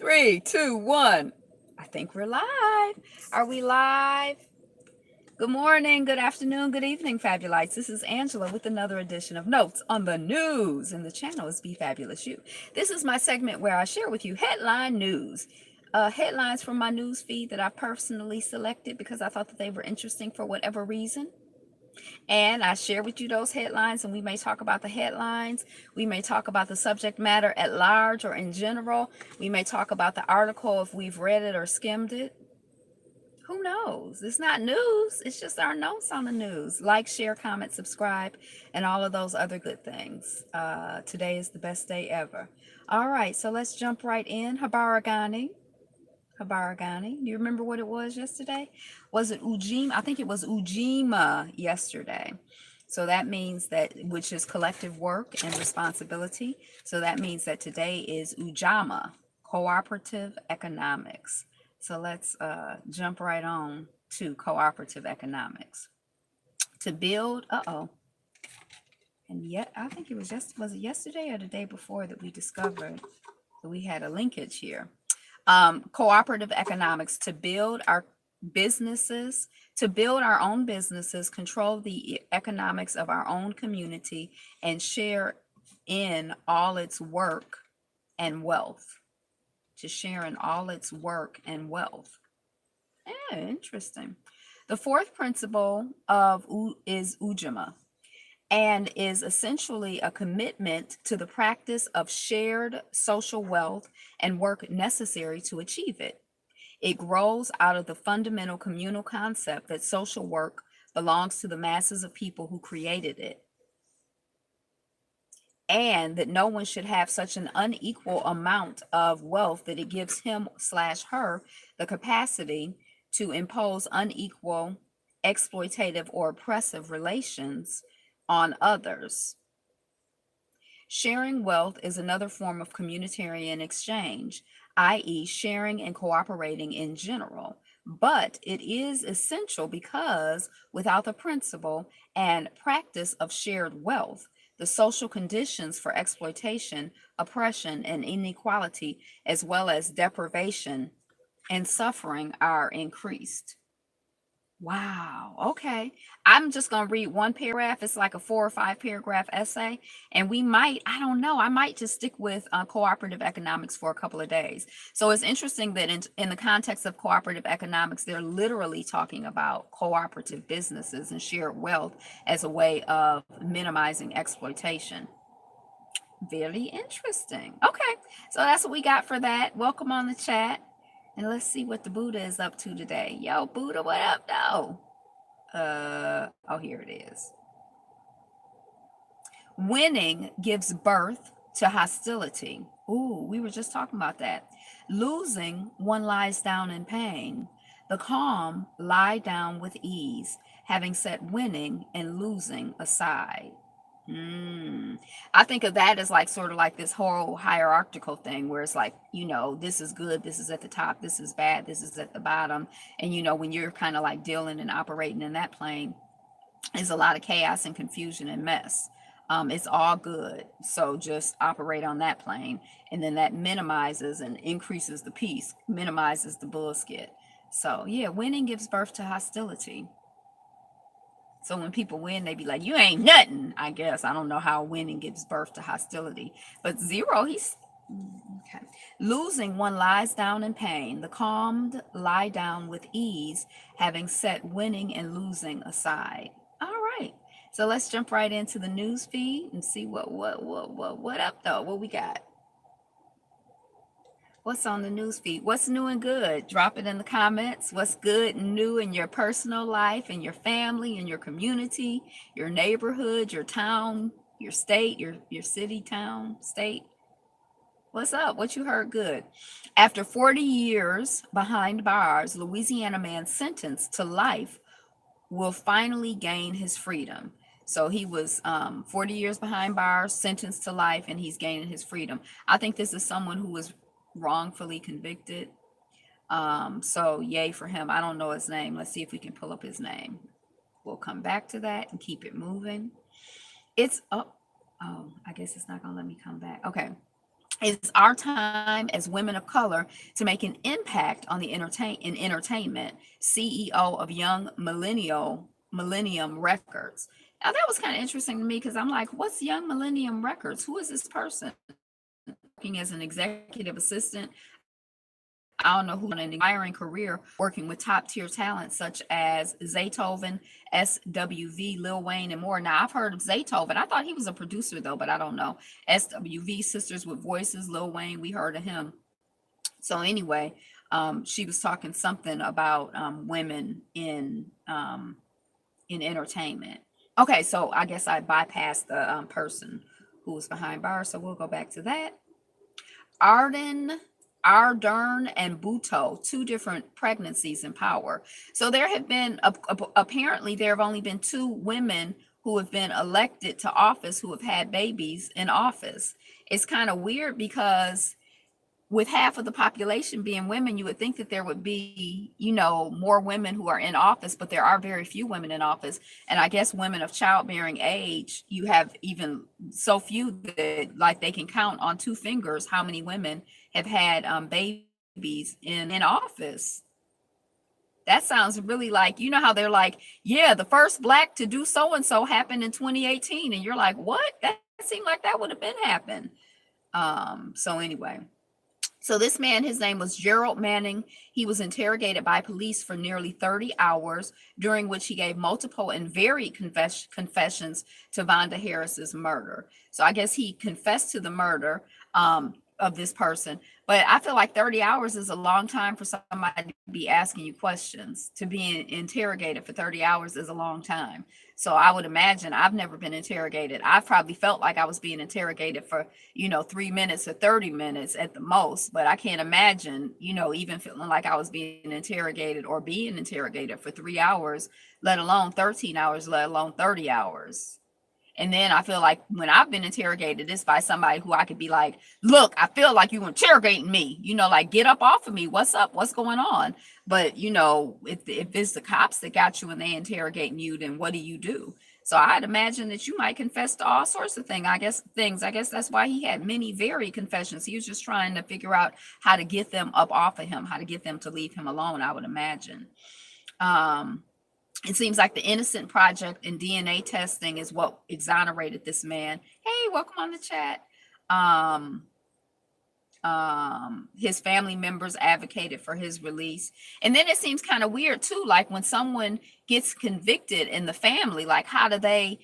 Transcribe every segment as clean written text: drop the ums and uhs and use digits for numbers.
Three, two, one. I think we're live. Are we live? Good morning, good afternoon, good evening, Fabulites. This is Angela with another edition of Notes on the News, and the channel is Be Fabulous You. This is my segment where I share with you headline news. Headlines from my news feed that I personally selected because I thought that they were interesting for whatever reason. And I share with you those headlines, and we may talk about the headlines. We may talk about the subject matter at large or in general. We may talk about the article if we've read it or skimmed it. Who knows? It's not news. It's just our notes on the news. Like, share, comment, subscribe, and all of those other good things. Today is the best day ever. All right, so let's jump right in. Habaragani. Habaragani. Do you remember what it was yesterday? Was it Ujima? I think it was Ujima yesterday. So that means that, which is collective work and responsibility. So that means that today is Ujama, cooperative economics. So let's jump right on to cooperative economics. To build, and yet I think it was was it yesterday or the day before that we discovered that we had a linkage here. Cooperative economics to build our businesses, to build our own businesses, control the economics of our own community, and share in all its work and wealth. To share in all its work and wealth. Interesting. The fourth principle is Ujima, and is essentially a commitment to the practice of shared social wealth and work necessary to achieve it. It grows out of the fundamental communal concept that social work belongs to the masses of people who created it, and that no one should have such an unequal amount of wealth that it gives him/her the capacity to impose unequal, exploitative, or oppressive relations on others. Sharing wealth is another form of communitarian exchange, i.e., sharing and cooperating in general. But it is essential because without the principle and practice of shared wealth, the social conditions for exploitation, oppression, and inequality, as well as deprivation and suffering, are increased. Wow. Okay. I'm just going to read one paragraph. It's like a 4 or 5 paragraph essay. And I don't know, I might just stick with cooperative economics for a couple of days. So it's interesting that in the context of cooperative economics, they're literally talking about cooperative businesses and shared wealth as a way of minimizing exploitation. Very interesting. Okay. So that's what we got for that. Welcome on the chat. And let's see what the Buddha is up to today. Yo, Buddha, what up, though? Oh, here it is. Winning gives birth to hostility. Ooh, we were just talking about that. Losing, one lies down in pain. The calm lie down with ease, having set winning and losing aside. I think of that as like sort of like this whole hierarchical thing where it's like, this is good, this is at the top, this is bad, this is at the bottom. And when you're kind of like dealing and operating in that plane, there's a lot of chaos and confusion and mess. It's all good. So just operate on that plane. And then that minimizes and increases the peace, minimizes the bullshit. So yeah, winning gives birth to hostility. So when people win, they be like, you ain't nothing, I guess. I don't know how winning gives birth to hostility. But zero, he's okay. Losing, one lies down in pain. The calmed lie down with ease, having set winning and losing aside. All right. So let's jump right into the news feed and see what up though. What we got? What's on the news feed? What's new and good? Drop it in the comments. What's good and new in your personal life, in your family, in your community, your neighborhood, your town, your state, your city, town, state? What's up? What you heard good? After 40 years behind bars, Louisiana man sentenced to life will finally gain his freedom. So he was 40 years behind bars, sentenced to life, and he's gaining his freedom. I think this is someone who was wrongfully convicted. So yay for him. I don't know his name. Let's see if we can pull up his name. We'll come back to that and keep it moving. It's up. Oh, I guess it's not gonna let me come back. Okay. It's our time as women of color to make an impact on the entertainment. CEO of Young Millennium Records. Now that was kind of interesting to me because I'm like, what's Young Millennium Records? Who is this person? Working as an executive assistant. I don't know who, on an inspiring career working with top tier talent such as Zaytoven, SWV, Lil Wayne, and more. Now I've heard of Zaytoven. I thought he was a producer though, but I don't know. SWV, Sisters with Voices, Lil Wayne, we heard of him. So anyway, she was talking something about women in entertainment. Okay, so I guess I bypassed the person who was behind bars, so we'll go back to that. Arden, Ardern, and Buto, two different pregnancies in power. So there have been, apparently, there have only been two women who have been elected to office who have had babies in office. It's kind of weird because with half of the population being women, you would think that there would be, more women who are in office, but there are very few women in office. And I guess women of childbearing age, you have even so few that like they can count on two fingers how many women have had babies in office. That sounds really like, how they're like, yeah, the first black to do so and so happened in 2018. And you're like, what? That seemed like that would have been happened. So anyway. So this man, his name was Gerald Manning. He was interrogated by police for nearly 30 hours, during which he gave multiple and varied confessions to Vonda Harris's murder. So I guess he confessed to the murder of this person. But I feel like 30 hours is a long time for somebody to be asking you questions. To be interrogated for 30 hours is a long time. So I would imagine, I've never been interrogated. I've probably felt like I was being interrogated for, 3 minutes or 30 minutes at the most. But I can't imagine, even feeling like I was being interrogated or being interrogated for 3 hours, let alone 13 hours, let alone 30 hours. And then I feel like when I've been interrogated, it's by somebody who I could be like, look, I feel like you interrogating me, like get up off of me. What's up? What's going on? But, if it's the cops that got you and they interrogating you, then what do you do? So I'd imagine that you might confess to all sorts of things. I guess that's why he had many varied confessions. He was just trying to figure out how to get them up off of him, how to get them to leave him alone, I would imagine. It seems like the Innocent Project and DNA testing is what exonerated this man. Hey, welcome on the chat. His family members advocated for his release. And then it seems kind of weird too, like when someone gets convicted in the family, like how do they,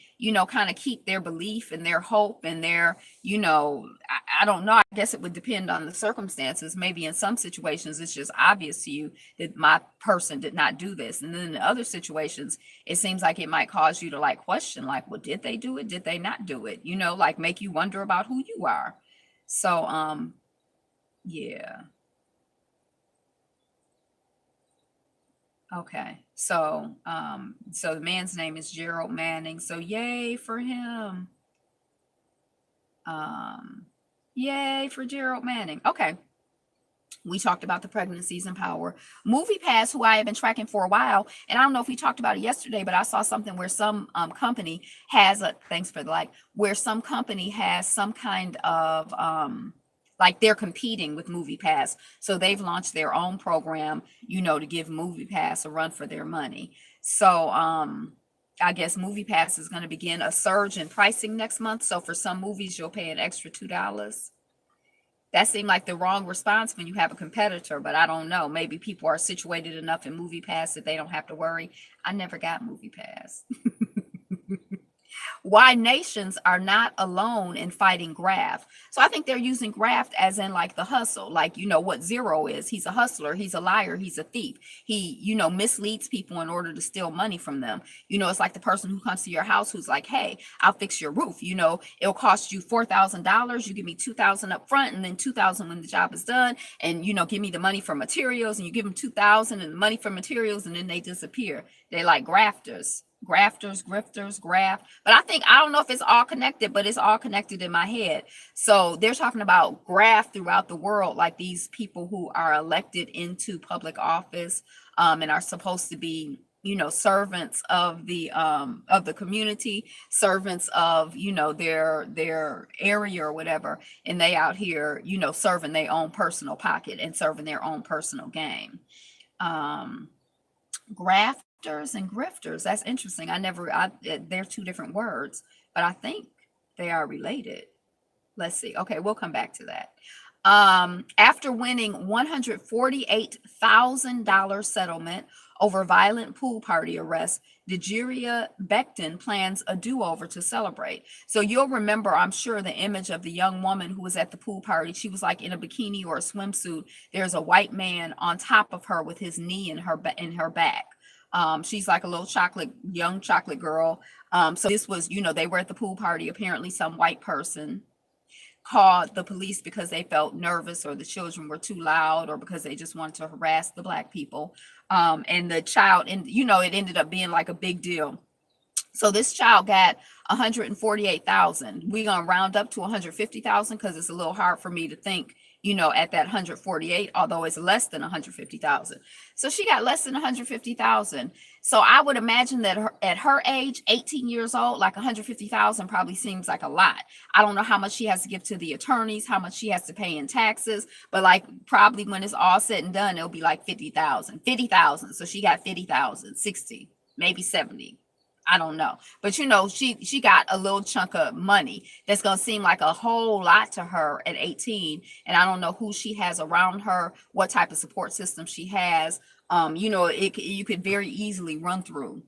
kind of keep their belief and their hope and their, I don't know. I guess it would depend on the circumstances. Maybe in some situations, it's just obvious to you that my person did not do this. And then in other situations, it seems like it might cause you to like question, like, well, did they do it? Did they not do it? Like make you wonder about who you are. So, yeah. Okay. So the man's name is Gerald Manning. So yay for him. Um, Yay for Gerald Manning. Okay. We talked about the pregnancies in power. MoviePass, who I have been tracking for a while, and I don't know if we talked about it yesterday, but I saw something where some company has a thanks for the like, where some company has some kind of like they're competing with MoviePass. So they've launched their own program, to give MoviePass a run for their money. So I guess MoviePass is going to begin a surge in pricing next month. So for some movies, you'll pay an extra $2. That seemed like the wrong response when you have a competitor, but I don't know. Maybe people are situated enough in MoviePass that they don't have to worry. I never got MoviePass. Why nations are not alone in fighting graft. So I think they're using graft as in like the hustle, like, what Zero is. He's a hustler. He's a liar. He's a thief. He, misleads people in order to steal money from them. It's like the person who comes to your house who's like, hey, I'll fix your roof. It'll cost you $4,000. You give me 2,000 up front and then 2,000 when the job is done. And, give me the money for materials, and you give them 2,000 and the money for materials, and then they disappear. They're like grifters, graft. But I don't know if it's all connected, but it's all connected in my head. So they're talking about graft throughout the world, like these people who are elected into public office and are supposed to be, servants of the community, servants of, their area or whatever, and they out here, serving their own personal pocket and serving their own personal game. um Grafters and grifters, that's interesting. They're two different words, but I think they are related. Let's see. Okay, we'll come back to that. After winning $148,000 settlement over violent pool party arrest, Dejiria Becton plans a do-over to celebrate. So you'll remember, I'm sure, the image of the young woman who was at the pool party. She was like in a bikini or a swimsuit. There's a white man on top of her with his knee in her back. She's like a little young chocolate girl. So this was, they were at the pool party. Apparently, some white person called the police because they felt nervous, or the children were too loud, or because they just wanted to harass the black people. And the child, and it ended up being like a big deal. So this child got 148,000. We're gonna round up to 150,000 because it's a little hard for me to think, at that 148, although it's less than 150,000. So she got less than 150,000. So I would imagine that at her age, 18 years old, like 150,000 probably seems like a lot. I don't know how much she has to give to the attorneys, how much she has to pay in taxes, but like probably when it's all said and done, it'll be like 50,000. So she got 50,000, 60, maybe 70. I don't know. But she got a little chunk of money that's going to seem like a whole lot to her at 18. And I don't know who she has around her, what type of support system she has. You could very easily run through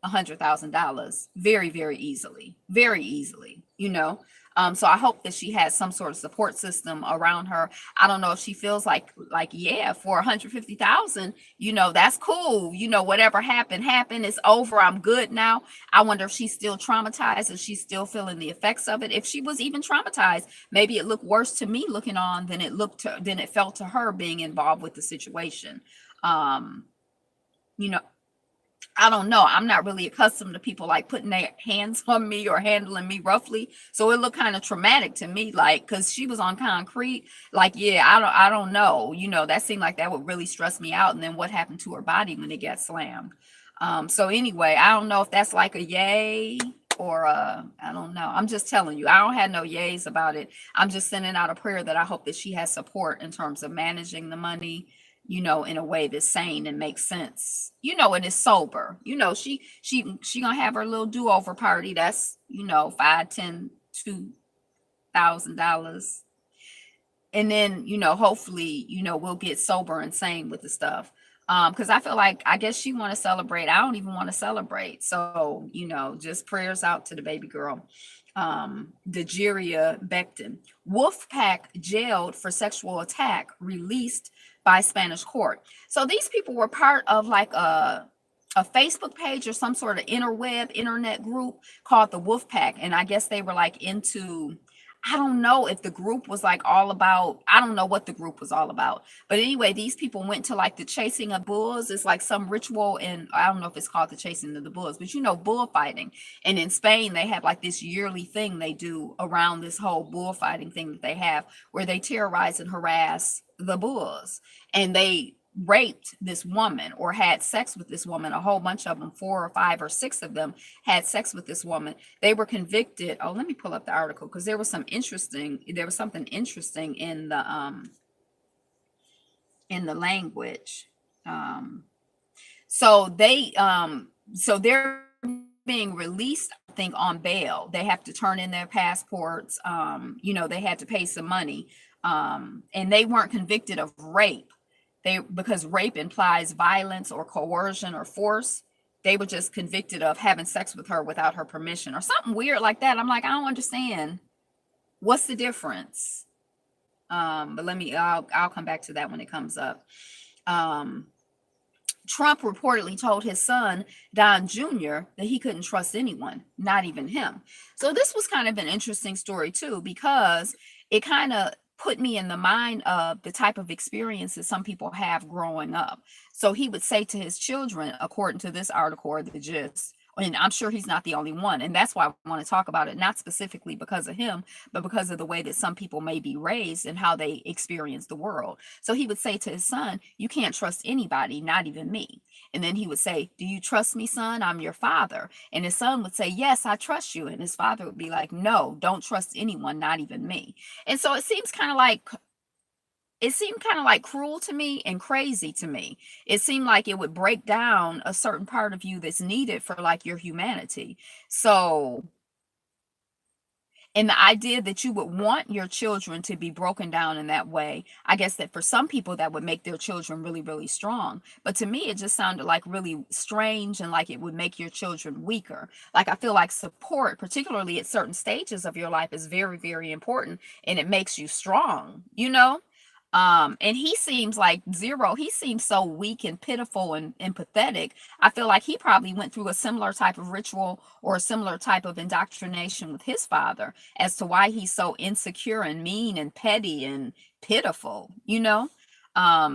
$100,000 very, very easily, so I hope that she has some sort of support system around her. I don't know if she feels like, yeah, for 150,000, that's cool. Whatever happened, it's over. I'm good now. I wonder if she's still traumatized, if she's still feeling the effects of it. If she was even traumatized, maybe it looked worse to me looking on than it felt to her being involved with the situation. You know, I don't know. I'm not really accustomed to people like putting their hands on me or handling me roughly. So it looked kind of traumatic to me, like, cause she was on concrete. Like, yeah, I don't know. That seemed like that would really stress me out. And then what happened to her body when it got slammed? So anyway, I don't know if that's like a yay or I don't know. I'm just telling you, I don't have no yays about it. I'm just sending out a prayer that I hope that she has support in terms of managing the money, in a way that's sane and makes sense, and is sober. She gonna have her little do-over party. That's, $5, $10, $2,000. And then, hopefully, we'll get sober and sane with the stuff. Because I feel like, I guess she want to celebrate. I don't even want to celebrate. So, just prayers out to the baby girl. Dejiria Becton. Wolfpack jailed for sexual attack, released by Spanish court. So these people were part of like a Facebook page or some sort of internet group called the Wolfpack. And I guess they were like into, I don't know if the group was like all about, I don't know what the group was all about. But anyway, these people went to like the chasing of bulls. It's like some ritual, and I don't know if it's called the chasing of the bulls, but bullfighting. And in Spain, they have like this yearly thing they do around this whole bullfighting thing that they have, where they terrorize and harass the bulls. And they raped this woman or had sex with this woman. A whole bunch of them, 4 or 5 or 6 of them, had sex with this woman. They were convicted. Oh, let me pull up the article, because there was something interesting in the language. So they're being released, I think, on bail. They have to turn in their passports. They had to pay some money. And they weren't convicted of rape. Because rape implies violence or coercion or force. They were just convicted of having sex with her without her permission or something weird like that. I'm like, I don't understand. What's the difference? But I'll come back to that when it comes up. Trump reportedly told his son, Don Jr., that he couldn't trust anyone, not even him. So this was kind of an interesting story too, because it kind of put me in the mind of the type of experiences some people have growing up. So he would say to his children, according to this article or the gist, And I'm sure he's not the only one. And that's why I want to talk about it, not specifically because of him, but because of the way that some people may be raised and how they experience the world. So he would say to his son, "You can't trust anybody, not even me." And then he would say, "Do you trust me, son? I'm your father." And his son would say, "Yes, I trust you." And his father would be like, "No, don't trust anyone, not even me." And so it seemed kind of like cruel to me and crazy to me. It seemed like it would break down a certain part of you that's needed for like your humanity. So, and the idea that you would want your children to be broken down in that way, I guess that for some people that would make their children really, really strong. But to me, it just sounded like really strange and like it would make your children weaker. Like I feel like support, particularly at certain stages of your life, is very, very important and it makes you strong, you know? And he seems like zero. He seems so weak and pitiful and pathetic. I feel like he probably went through a similar type of ritual or a similar type of indoctrination with his father as to why he's so insecure and mean and petty and pitiful, you know?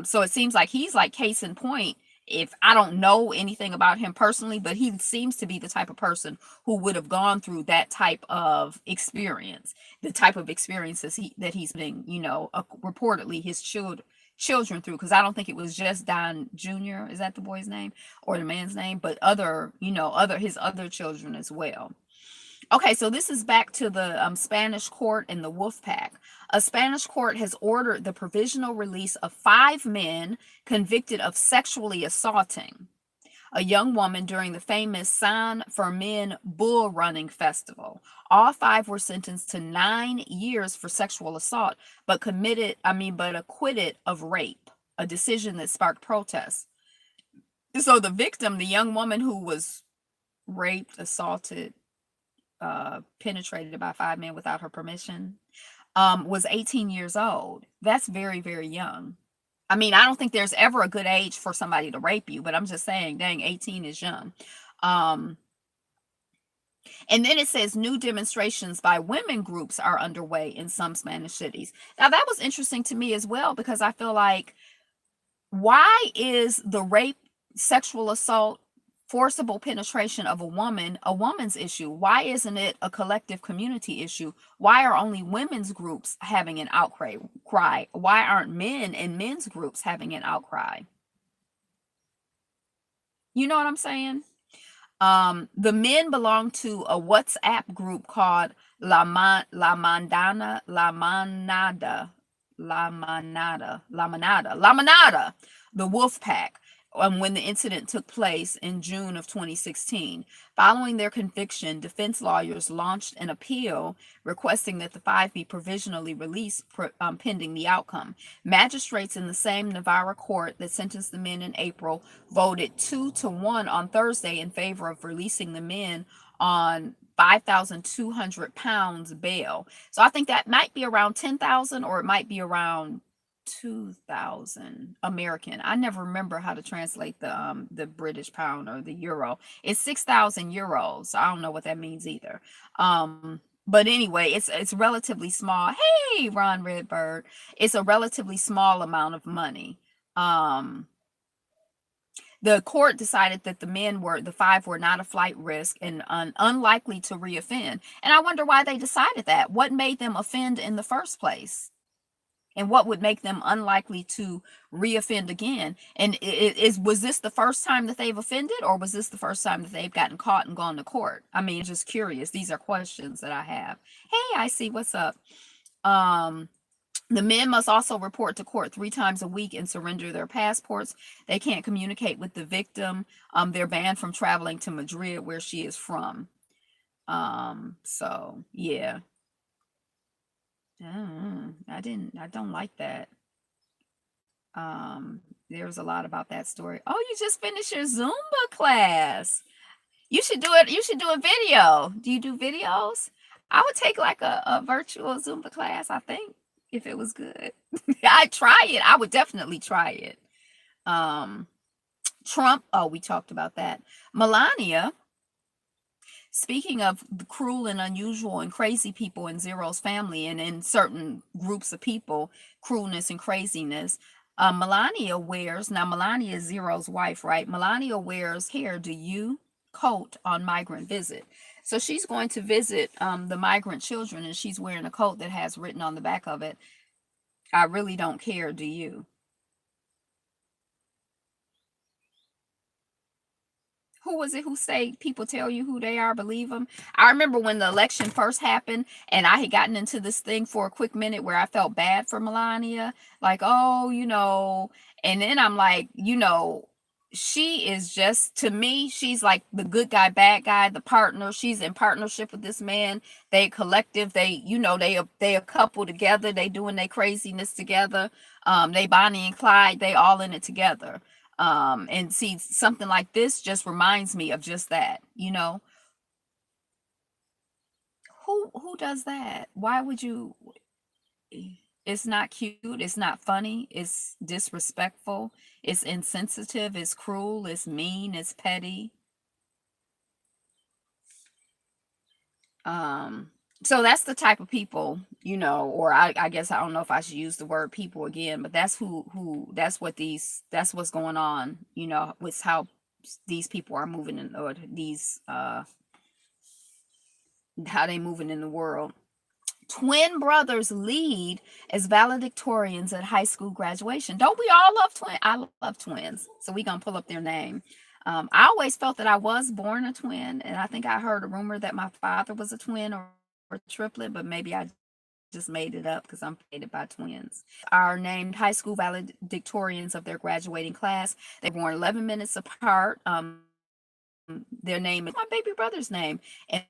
So it seems like he's like case in point. If I don't know anything about him personally, but he seems to be the type of person who would have gone through that type of experience, the type of experiences he's been, reportedly his children through. Because I don't think it was just Don Jr. Is that the boy's name or the man's name, but other, other his other children as well. Okay, so this is back to the Spanish court and the wolf pack. A Spanish court has ordered the provisional release of 5 men convicted of sexually assaulting a young woman during the famous San Fermin bull running festival. All 5 were sentenced to 9 years for sexual assault, but acquitted of rape, a decision that sparked protests. So the victim, the young woman who was raped, assaulted, penetrated by 5 men without her permission, was 18 years old. That's very, very young. I mean, I don't think there's ever a good age for somebody to rape you, but I'm just saying, dang, 18 is young. Um, and then it says new demonstrations by women groups are underway in some Spanish cities. Now, that was interesting to me as well, because I feel like, why is the rape, sexual assault, forcible penetration of a woman's issue? Why isn't it a collective community issue? Why are only women's groups having an outcry? Why aren't men and men's groups having an outcry? You know what I'm saying? The men belong to a WhatsApp group called La Manada, the Wolf Pack. When the incident took place in June of 2016. Following their conviction, defense lawyers launched an appeal requesting that the 5 be provisionally released pending the outcome. Magistrates in the same Navarra court that sentenced the men in April voted 2-1 on Thursday in favor of releasing the men on 5,200 pounds bail. So I think that might be around 10,000, or it might be around 2,000 American. I never remember how to translate the British pound or the euro. It's 6,000 euros. I don't know what that means either. But anyway, it's relatively small. Hey, Ron Redbird. It's a relatively small amount of money. The court decided that the 5 were not a flight risk and unlikely to reoffend. And I wonder why they decided that. What made them offend in the first place? And what would make them unlikely to reoffend again? And was this the first time that they've offended, or was this the first time that they've gotten caught and gone to court? I mean, just curious. These are questions that I have. Hey, I see. What's up? The men must also report to court 3 times a week and surrender their passports. They can't communicate with the victim. They're banned from traveling to Madrid, where she is from. So yeah. I don't like that. There's a lot about that story. Oh, you just finished your Zumba class. You should do it. You should do a video. Do you do videos? I would take like a virtual Zumba class, I think, if it was good. I'd try it. I would definitely try it. Trump, oh, we talked about that. Melania, speaking of the cruel and unusual and crazy people in Zero's family and in certain groups of people, cruelness and craziness, Melania is Zero's wife, right? Melania wears hair. Do you? coat on migrant visit. So she's going to visit the migrant children, and she's wearing a coat that has written on the back of it, "I really don't care, do you?" Who was it who say people tell you who they are, believe them? I remember when the election first happened, and I had gotten into this thing for a quick minute where I felt bad for Melania, like, oh, and then I'm like, she is just, to me, she's like the good guy, bad guy, the partner. She's in partnership with this man. They collective, they a couple together. They doing their craziness together. They Bonnie and Clyde, they all in it together. And see, something like this just reminds me of just that. Who does that? Why would you? It's not cute, it's not funny, it's disrespectful, it's insensitive, it's cruel, it's mean, it's petty. um so that's the type of people, or I guess I don't know if I should use the word people again, but that's that's what's going on, with how these people are moving in, or these how they moving in the world. Twin brothers lead as valedictorians at high school graduation. Don't we all love twins? I love twins. So we gonna pull up their name. I always felt that I was born a twin, and I think I heard a rumor that my father was a twin or triplet, but maybe I just made it up because I'm fated by twins. Are named high school valedictorians of their graduating class. They were born 11 minutes apart. Their name is my baby brother's name, and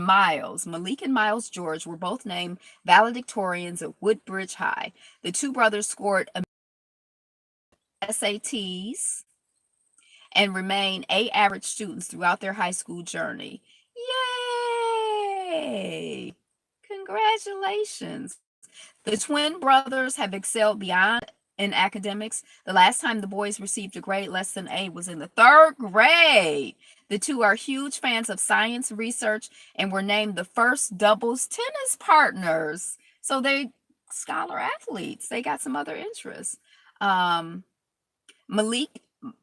Miles, Malik and Miles George, were both named valedictorians at Woodbridge High. The two brothers scored SATs and remain A average students throughout their high school journey. Yay! Congratulations. The twin brothers have excelled beyond in academics. The last time the boys received a grade less than A was in the third grade. The two are huge fans of science research and were named the first doubles tennis partners. So they scholar athletes. They got some other interests. Malik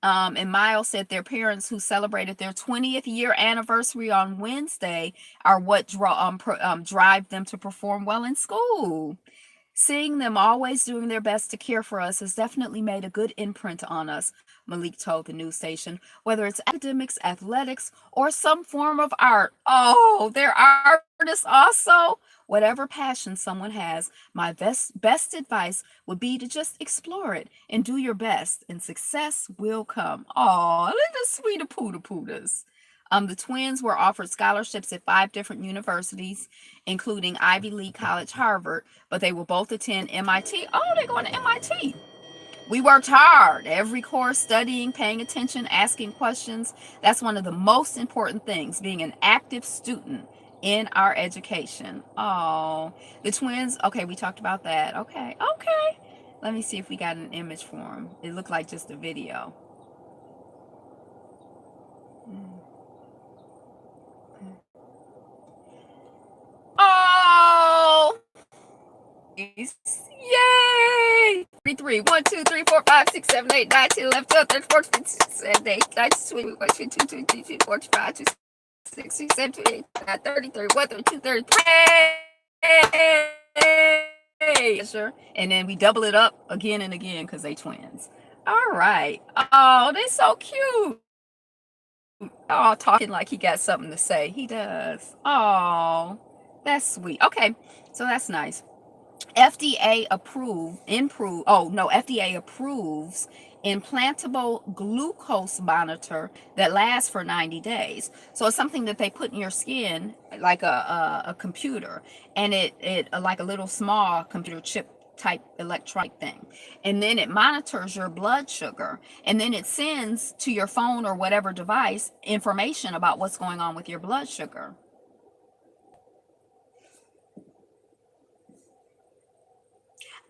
and Miles said their parents, who celebrated their 20th year anniversary on Wednesday, are what drive them to perform well in school. Seeing them always doing their best to care for us has definitely made a good imprint on us, Malik told the news station. Whether it's academics, athletics, or some form of art. Oh, they're artists also. Whatever passion someone has, my best advice would be to just explore it and do your best, and success will come. Oh, look at the sweet poodles. The twins were offered scholarships at 5 different universities, including Ivy League College, Harvard, but they will both attend MIT. Oh, they're going to MIT. We worked hard, every course, studying, paying attention, asking questions. That's one of the most important things, being an active student in our education. Oh, the twins. Okay, we talked about that. Okay. Let me see if we got an image for them. It looked like just a video. Oh, yay! 33, 1, 2, 3, 4, 5, 6, 7, 8, 9, 10, 11, 12, 13, 14, 15, 16, 17, 18, 19, 20, 21, 22, 23, 24, 25, 26, 27, 28, 29, 30, 31, 32, 33. Hey! Sure. And then we double it up again and again because they twins. All right. Oh, they're so cute. Oh, talking like he got something to say. He does. Oh, that's sweet. Okay, so that's nice. FDA approves implantable glucose monitor that lasts for 90 days. So it's something that they put in your skin, like a computer, and it like a little small computer chip type electronic thing, and then it monitors your blood sugar, and then it sends to your phone or whatever device information about what's going on with your blood sugar.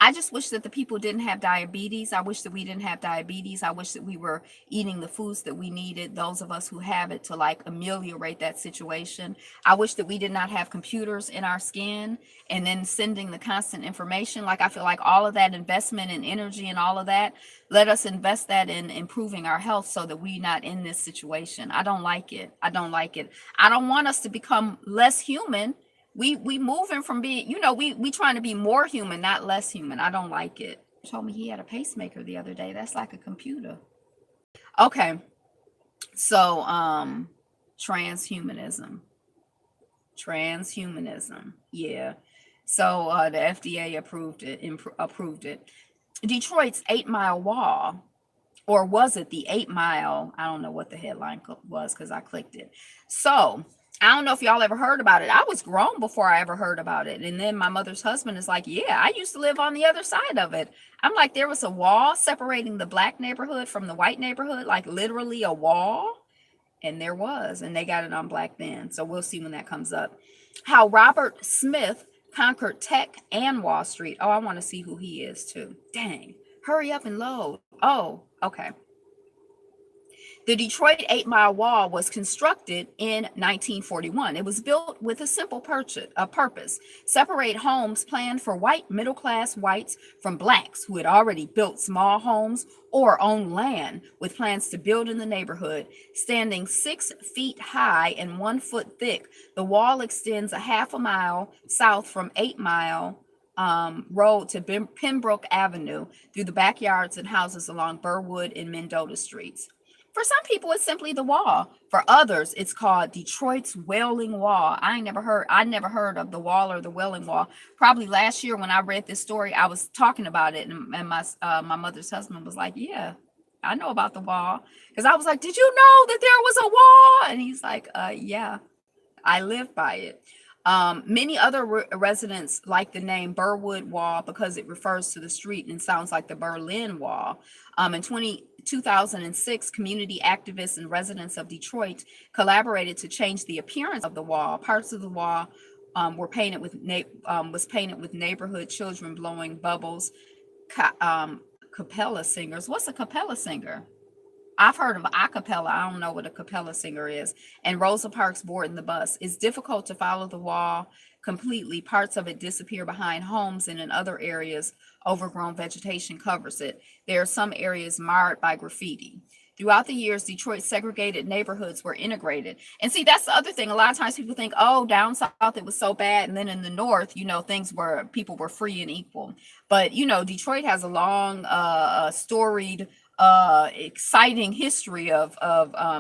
I just wish that the people didn't have diabetes. I wish that we didn't have diabetes. I wish that we were eating the foods that we needed, those of us who have it, to like ameliorate that situation. I wish that we did not have computers in our skin and then sending the constant information. Like, I feel like all of that investment in energy and all of that, let us invest that in improving our health so that we're not in this situation. I don't like it. I don't like it. I don't want us to become less human. We moving from being, we trying to be more human, not less human. I don't like it. He told me he had a pacemaker the other day. That's like a computer. Okay. So transhumanism. Transhumanism. Yeah. So the FDA approved it. Detroit's 8 Mile Wall, or was it the 8 Mile? I don't know what the headline was because I clicked it. So I don't know if y'all ever heard about it. I was grown before I ever heard about it. And then my mother's husband is like, yeah, I used to live on the other side of it. I'm like, there was a wall separating the black neighborhood from the white neighborhood, like literally a wall. And there was, and they got it on black then. So we'll see when that comes up. How Robert Smith conquered tech and Wall Street. Oh, I want to see who he is too. Dang, hurry up and load. Oh, okay. The Detroit 8 Mile Wall was constructed in 1941. It was built with a simple purpose: separate homes planned for white middle-class whites from blacks who had already built small homes or owned land with plans to build in the neighborhood. Standing 6 feet high and 1 foot thick, the wall extends a half a mile south from 8 Mile Road to Pembroke Avenue through the backyards and houses along Burwood and Mendota Streets. For some people, it's simply the wall. For others, it's called Detroit's Wailing Wall. I never heard of the wall or the Wailing Wall. Probably last year when I read this story, I was talking about it, and my mother's husband was like, "Yeah, I know about the wall," because I was like, "Did you know that there was a wall?" And he's like, "Yeah, I live by it." Many other residents like the name Burwood Wall because it refers to the street and sounds like the Berlin Wall. In 2006, community activists and residents of Detroit collaborated to change the appearance of the wall. Parts of the wall was painted with neighborhood children blowing bubbles. Capella singers. What's a capella singer? I've heard of a cappella. I don't know what a capella singer is. And Rosa Parks boarding the bus. It's difficult to follow the wall completely. Parts of it disappear behind homes, and in other areas, overgrown vegetation covers it. There are some areas marred by graffiti. Throughout the years, Detroit's segregated neighborhoods were integrated. And see, that's the other thing. A lot of times people think, oh, down south it was so bad. And then in the north, people were free and equal. But, Detroit has a long, storied, exciting history of what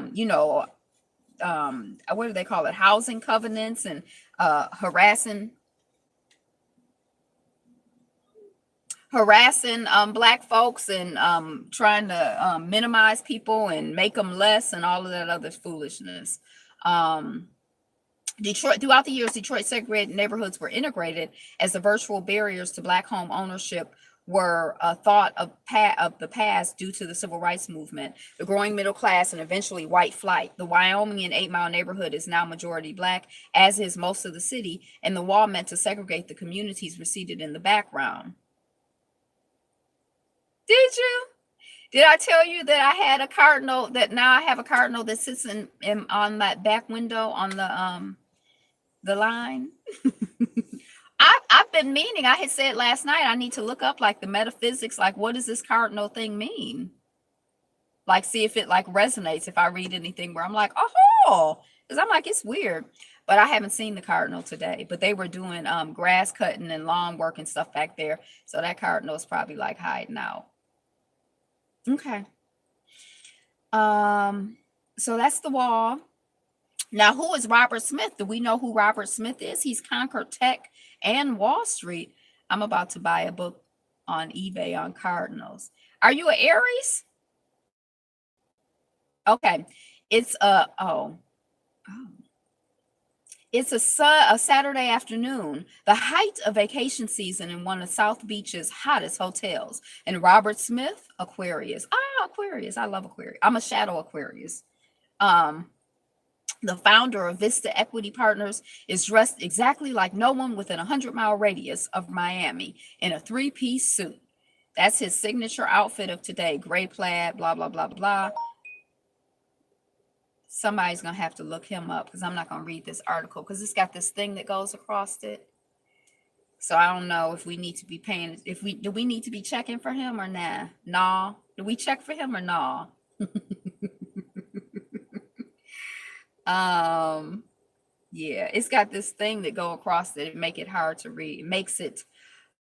do they call it, housing covenants and harassing black folks and trying to minimize people and make them less and all of that other foolishness. Throughout the years, Detroit segregated neighborhoods were integrated as the virtual barriers to black home ownership were a thought of the past due to the civil rights movement, the growing middle class, and eventually white flight. The Wyoming 8 Mile neighborhood is now majority black, as is most of the city, and the wall meant to segregate the communities receded in the background. Did you? Did I tell you that I had a cardinal, that now I have a cardinal that sits in on that back window on the line? I've been meaning, I had said last night, I need to look up like the metaphysics, like what does this cardinal thing mean? Like see if it like resonates if I read anything where I'm like, oh, because I'm like, it's weird. But I haven't seen the cardinal today. But they were doing grass cutting and lawn work and stuff back there. So that cardinal is probably like hiding out. Okay. So that's the wall. Now, who is Robert Smith? Do we know who Robert Smith is? He's conquered tech and Wall Street. I'm about to buy a book on eBay on cardinals. Are you an Aries? Okay. It's it's a Saturday afternoon, the height of vacation season in one of South Beach's hottest hotels. And Robert Smith, Aquarius. Aquarius. I love Aquarius. I'm a shadow Aquarius. The founder of Vista Equity Partners is dressed exactly like no one within a 100-mile radius of Miami in a three-piece suit. That's his signature outfit of today. Gray plaid, blah, blah, blah, blah. Somebody's going to have to look him up because I'm not going to read this article because it's got this thing that goes across it. So I don't know if we need to be paying, do we need to be checking for him or nah? Nah. Do we check for him or nah? Yeah, it's got this thing that go across it and make it hard to read. It makes it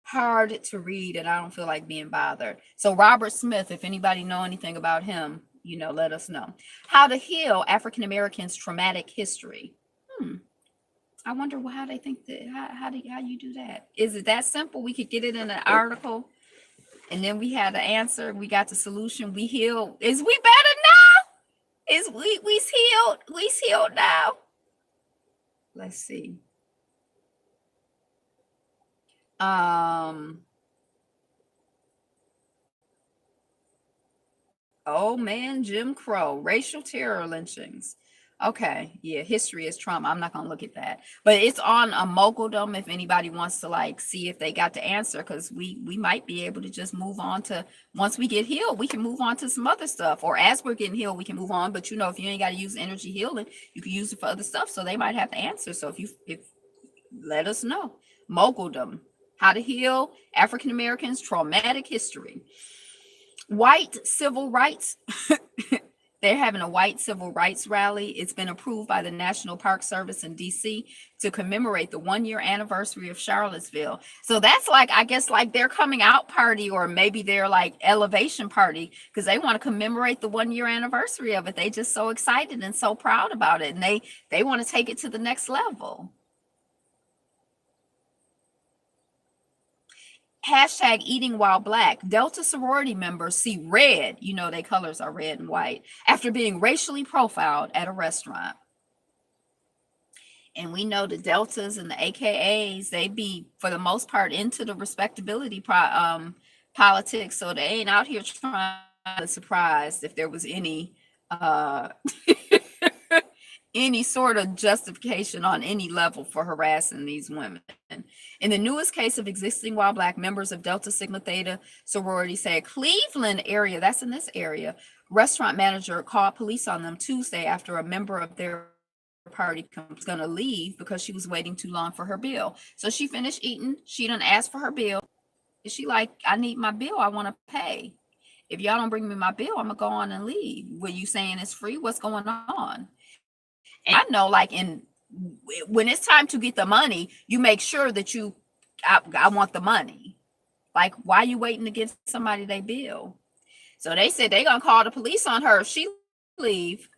hard to read, and I don't feel like being bothered. So Robert Smith, if anybody know anything about him, let us know. How to heal African Americans' traumatic history. I wonder how they think that. How you do that? Is it that simple? We could get it in an article, and then we had the answer. We got the solution. We healed. Is we better now? Is we healed? We healed now. Let's see. Oh man, Jim Crow, racial terror lynchings. Okay, yeah, history is trauma. I'm not gonna look at that, but it's on a Moguldom if anybody wants to see if they got the answer, because we might be able to just move on to, once we get healed, we can move on to some other stuff, or as we're getting healed, we can move on. But if you ain't got to use energy healing, you can use it for other stuff. So they might have the answer. So if let us know. Moguldom, how to heal African Americans' traumatic history. White civil rights. They're having a white civil rights rally. It's been approved by the National Park Service in DC to commemorate the 1-year anniversary of Charlottesville. So that's I guess their coming out party, or maybe their elevation party, because they want to commemorate the 1-year anniversary of it. They just so excited and so proud about it. And they want to take it to the next level. Hashtag eating while black. Delta sorority members see red, their colors are red and white, after being racially profiled at a restaurant. And we know the Deltas and the AKAs, they be, for the most part, into the respectability politics. So they ain't out here trying to surprise if there was any any sort of justification on any level for harassing these women. In the newest case of existing while black, members of Delta Sigma Theta sorority say a Cleveland area, that's in this area, restaurant manager called police on them Tuesday after a member of their party was going to leave because she was waiting too long for her bill. So she finished eating. She done asked for her bill. And she I need my bill. I want to pay. If y'all don't bring me my bill, I'm going to go on and leave. Were you saying it's free? What's going on? And I know, when it's time to get the money, you make sure that I want the money. Why are you waiting to get somebody their bill? So they said they're going to call the police on her if she leave.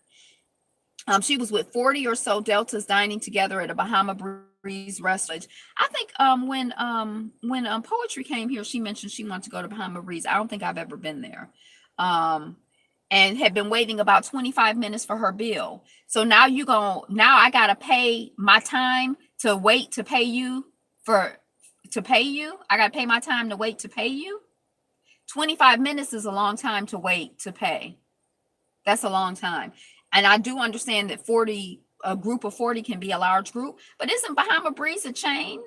She was with 40 or so Deltas dining together at a Bahama Breeze restaurant. I think when Poetry came here, she mentioned she wanted to go to Bahama Breeze. I don't think I've ever been there. And had been waiting about 25 minutes for her bill. So now I got to pay my time to wait to pay you I got to pay my time to wait to pay you. 25 minutes is a long time to wait to pay. That's a long time. And I do understand that a group of 40 can be a large group, but isn't Bahama Breeze a chain?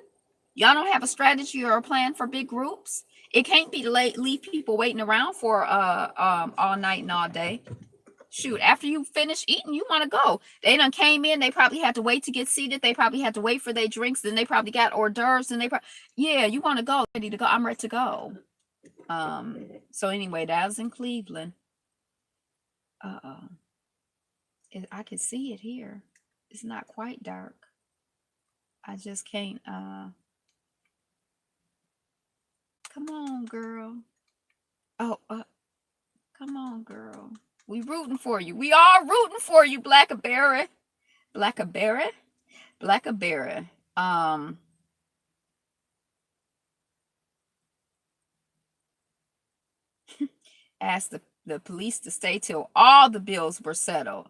Y'all don't have a strategy or a plan for big groups? It can't be leave people waiting around for all night and all day. Shoot, after you finish eating, you want to go. They done came in. They probably had to wait to get seated. They probably had to wait for their drinks. Then they probably got hors d'oeuvres. And you want to go. Ready to go. I'm ready to go. So anyway, that was in Cleveland. I can see it here. It's not quite dark. I just can't. Come on, girl. Oh, come on, girl. We rooting for you. We are rooting for you, Blackberry. Blackberry. Blackberry. Asked the police to stay till all the bills were settled.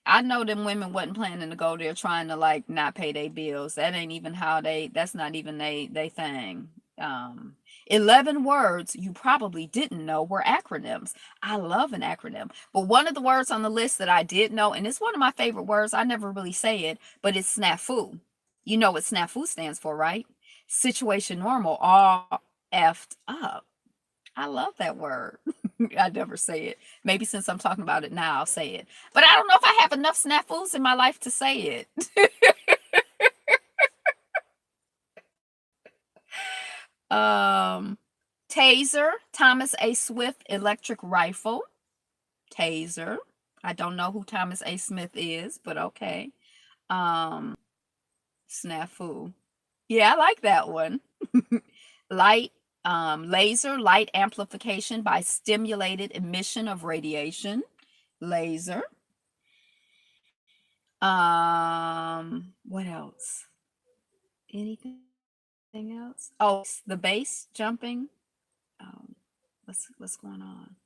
I know them women wasn't planning to go there trying to not pay their bills. That ain't even how that's not even they thing. Um, 11 words you probably didn't know were acronyms. I love an acronym. But one of the words on the list that I did know, and it's one of my favorite words, I never really say it, but it's snafu. You know what snafu stands for, right? Situation normal, all effed up. I love that word. I never say it. Maybe since I'm talking about it now, I'll say it. But I don't know if I have enough snafus in my life to say it. um, Taser, Thomas A. Swift electric rifle. Taser. I don't know who Thomas A. Smith is, but okay. Um, Snafu. Yeah, I like that one. Light, laser, light amplification by stimulated emission of radiation. Laser. What else? Anything else? Oh, the base jumping. Um, what's going on?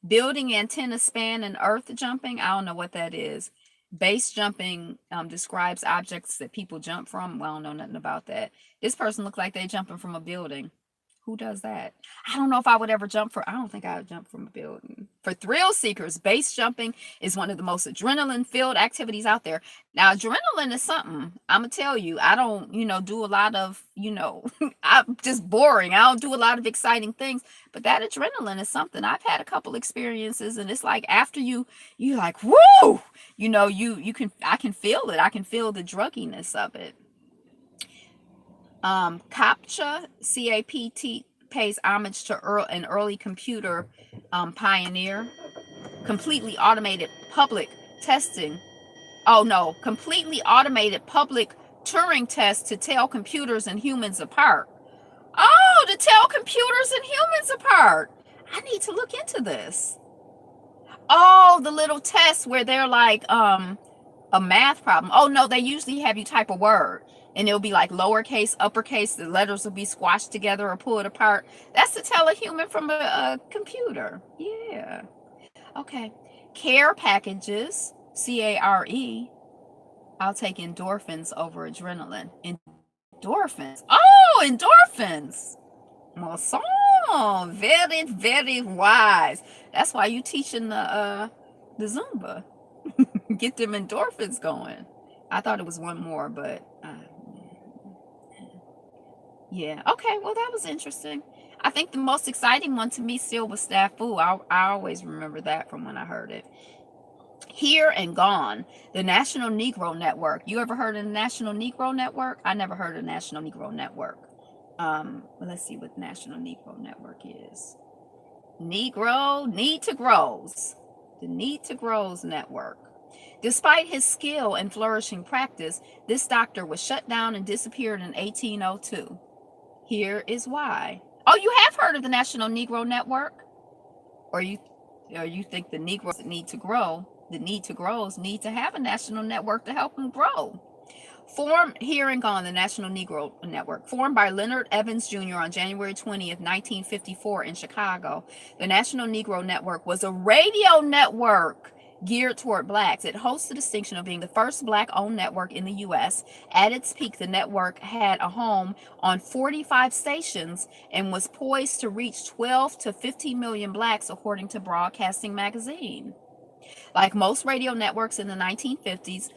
Building antenna span and earth jumping. I don't know what that is. Base jumping describes objects that people jump from. Well, I don't know nothing about that. This person looked like they jumping from a building. Who does that? I don't know if I would ever jump for, I don't think I would jump from a building. For thrill seekers, base jumping is one of the most adrenaline filled activities out there. Now, adrenaline is something, I'm going to tell you, I don't, do a lot of, I'm just boring. I don't do a lot of exciting things, but that adrenaline is something. I've had a couple experiences and it's like after you like, woo, I can feel it. I can feel the drugginess of it. CAPTCHA, CAPT, pays homage to an early computer pioneer. Completely automated public testing. Oh no, completely automated public Turing test to tell computers and humans apart. Oh, to tell computers and humans apart. I need to look into this. Oh, the little tests where they're like, a math problem. Oh no, they usually have you type a word and it'll be like lowercase, uppercase, the letters will be squashed together or pulled apart. That's to tell a human from a computer. Yeah. Okay. Care packages, CARE. I'll take endorphins over adrenaline. Endorphins. Oh, endorphins. Well, so very, very wise. That's why you teaching the Zumba. Get them endorphins going. I thought it was one more, but yeah. Okay, well, that was interesting. I think the most exciting one to me still was Snafu. I always remember that from when I heard it. Here and Gone, the National Negro Network. You ever heard of the National Negro Network? I never heard of National Negro Network. Let's see what National Negro Network is. Negro Need to Grows. The Need to Grows Network. Despite his skill and flourishing practice, this doctor was shut down and disappeared in 1802. Here is why. Oh, you have heard of the National Negro Network? Or you think the Negroes that need to grow, the need to grows need to have a national network to help them grow. Formed here and Gone, the National Negro Network, formed by Leonard Evans Jr. on January 20th, 1954 in Chicago. The National Negro Network was a radio network geared toward blacks. It holds the distinction of being the first black-owned network in the U.S. At its peak, the network had a home on 45 stations and was poised to reach 12 to 15 million blacks, according to Broadcasting Magazine. Like most radio networks in the 1950s,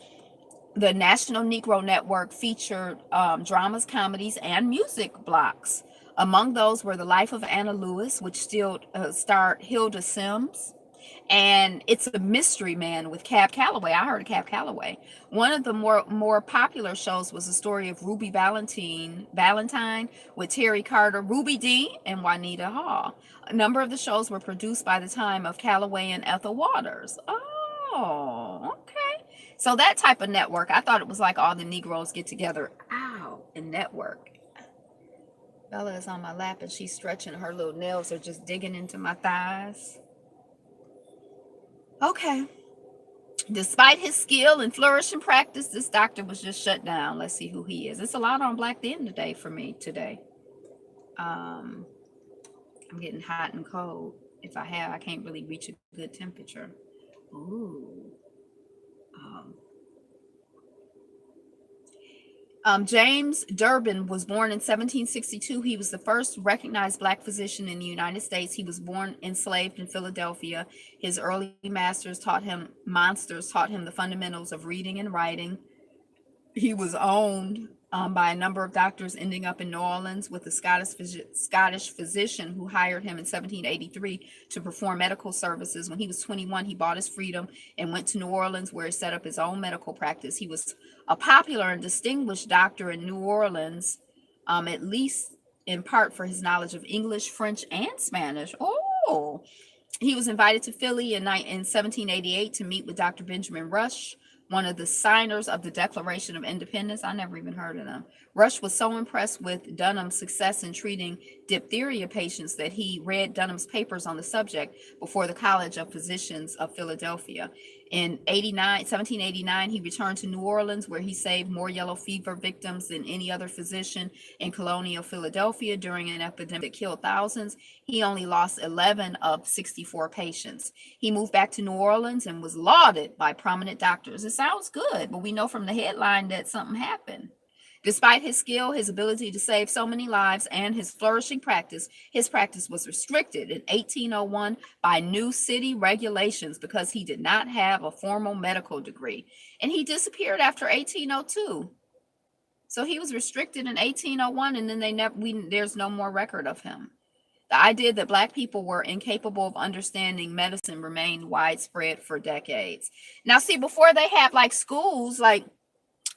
the National Negro Network featured dramas, comedies, and music blocks. Among those were The Life of Anna Lewis, which still starred Hilda Sims, and It's a Mystery Man with Cab Calloway. I heard of Cab Calloway. One of the more popular shows was the story of Ruby Valentine with Terry Carter, Ruby Dee, and Juanita Hall. A number of the shows were produced by the time of Calloway and Ethel Waters. Oh, okay. So that type of network, I thought it was like all the Negroes get together, and network. Bella is on my lap and she's stretching. Her little nails are just digging into my thighs. Okay. Despite his skill and flourishing practice, this doctor was just shut down. Let's see who he is. It's a lot on Black Then today for me today. I'm getting hot and cold. If I can't really reach a good temperature. Ooh. Um, James Durbin was born in 1762. He was the first recognized black physician in the United States. He was born enslaved in Philadelphia. His early monsters taught him the fundamentals of reading and writing. He was owned by a number of doctors, ending up in New Orleans with a Scottish physician who hired him in 1783 to perform medical services. When he was 21, he bought his freedom and went to New Orleans, where he set up his own medical practice. He was a popular and distinguished doctor in New Orleans, at least in part for his knowledge of English, French, and Spanish. Oh, he was invited to Philly in 1788 to meet with Dr. Benjamin Rush, one of the signers of the Declaration of Independence. I never even heard of them. Rush was so impressed with Dunham's success in treating diphtheria patients that he read Dunham's papers on the subject before the College of Physicians of Philadelphia. In 1789, he returned to New Orleans, where he saved more yellow fever victims than any other physician in colonial Philadelphia during an epidemic that killed thousands. He only lost 11 of 64 patients. He moved back to New Orleans and was lauded by prominent doctors. It sounds good, but we know from the headline that something happened. Despite his skill, his ability to save so many lives, and his flourishing practice, his practice was restricted in 1801 by new city regulations because he did not have a formal medical degree. And he disappeared after 1802. So he was restricted in 1801, and then there's no more record of him. The idea that Black people were incapable of understanding medicine remained widespread for decades. Now, see, before they had like schools, like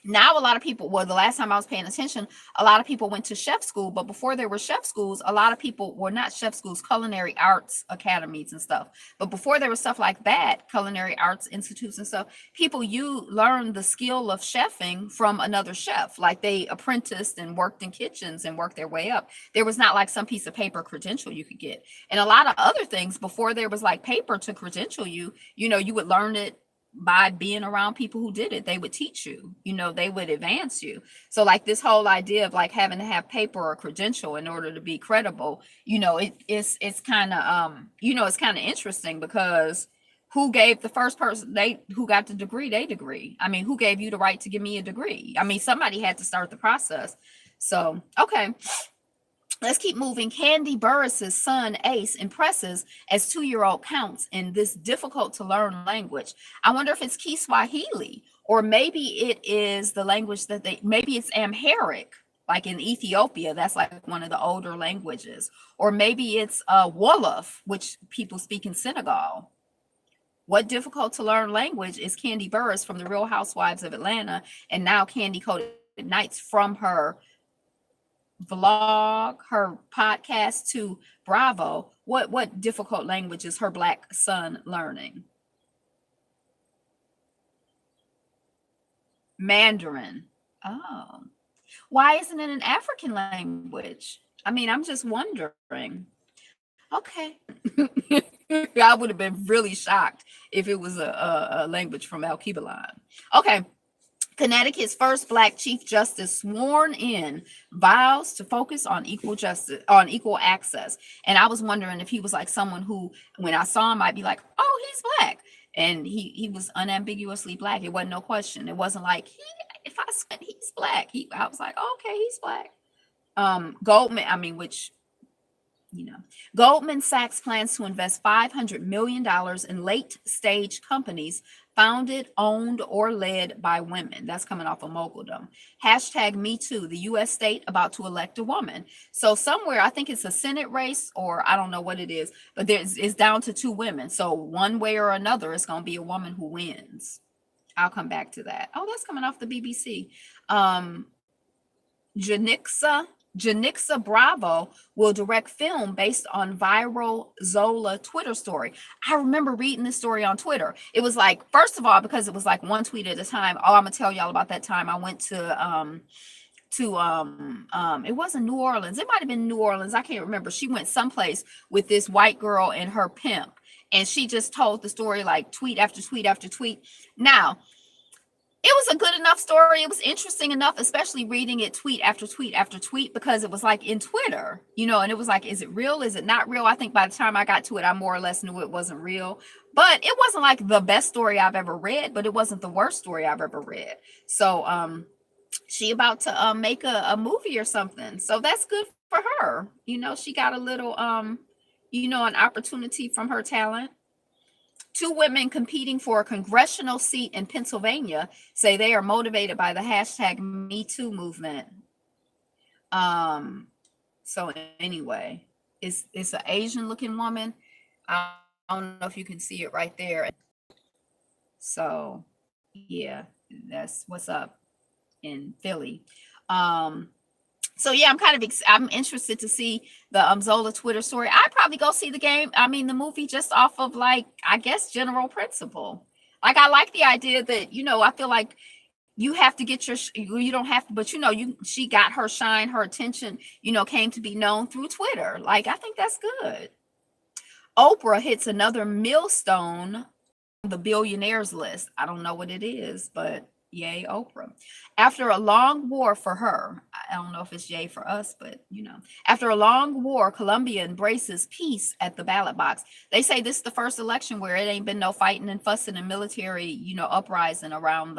now a lot of people, well, the last time I was paying attention, a lot of people went to chef school, but before there were chef schools, a lot of people were not chef schools, culinary arts academies and stuff. But before there was stuff like that, culinary arts institutes and stuff, you learned the skill of chefing from another chef. Like they apprenticed and worked in kitchens and worked their way up. There was not like some piece of paper credential you could get. And a lot of other things before there was like paper to credential you, you would learn it by being around people who did it. They would teach you, they would advance you. So like this whole idea of like having to have paper or credential in order to be credible, it's kind of it's kind of interesting, because who gave the first person who got the degree their degree? I mean, who gave you the right to give me a degree? I mean, somebody had to start the process. So okay, let's keep moving. Kandi Burruss's son, Ace, impresses as 2-year-old counts in this difficult to learn language. I wonder if it's Kiswahili, or maybe it is the language that maybe it's Amharic, like in Ethiopia. That's like one of the older languages. Or maybe it's Wolof, which people speak in Senegal. What difficult to learn language is Kandi Burruss from the Real Housewives of Atlanta, and now Kandi Koated Nights from her vlog, her podcast to Bravo. What difficult language is her Black son learning? Mandarin. Oh, why isn't it an African language? I mean, I'm just wondering. Okay. I would have been really shocked if it was a language from Alkebulan. Okay. Connecticut's first Black Chief Justice sworn in vows to focus on equal access. And I was wondering if he was like someone who, when I saw him, I'd be like, oh, he's Black. And he was unambiguously Black. It wasn't no question. It wasn't like, if I said he's Black, I was like, oh, okay, he's Black. Goldman Sachs plans to invest $500 million in late-stage companies founded, owned, or led by women. That's coming off of Moguldom. #MeToo, the U.S. state about to elect a woman. So somewhere, I think it's a Senate race, or I don't know what it is, but it's down to 2 women. So one way or another, it's going to be a woman who wins. I'll come back to that. Oh, that's coming off the BBC. Janixa Bravo will direct film based on viral Zola Twitter story. I remember reading this story on Twitter. It was like, first of all, because it was like one tweet at a time. Oh, I'm gonna tell y'all about that time I went to it wasn't New Orleans. It might have been New Orleans. I can't remember. She went someplace with this white girl and her pimp, and she just told the story like tweet after tweet after tweet. Now, it was a good enough story. It was interesting enough, especially reading it tweet after tweet after tweet, because it was like in Twitter, and it was like, is it real? Is it not real? I think by the time I got to it, I more or less knew it wasn't real. But it wasn't like the best story I've ever read, but it wasn't the worst story I've ever read. So she about to make a movie or something. So that's good for her. She got a little an opportunity from her talent. Two women competing for a congressional seat in Pennsylvania say they are motivated by the hashtag Me Too movement. So anyway, it's an Asian looking woman. I don't know if you can see it right there. So yeah, that's what's up in Philly. So yeah, I'm interested to see the Zola Twitter story. I'd probably go see the movie, just off of, like, I guess, general principle. Like, I like the idea that, I feel like you have to get you don't have to, but she got her shine, her attention, came to be known through Twitter. Like, I think that's good. Oprah hits another millstone on the billionaires list. I don't know what it is, but yay, Oprah. After a long war for her, I don't know if it's yay for us, but after a long war, Colombia embraces peace at the ballot box. They say this is the first election where it ain't been no fighting and fussing and military, uprising around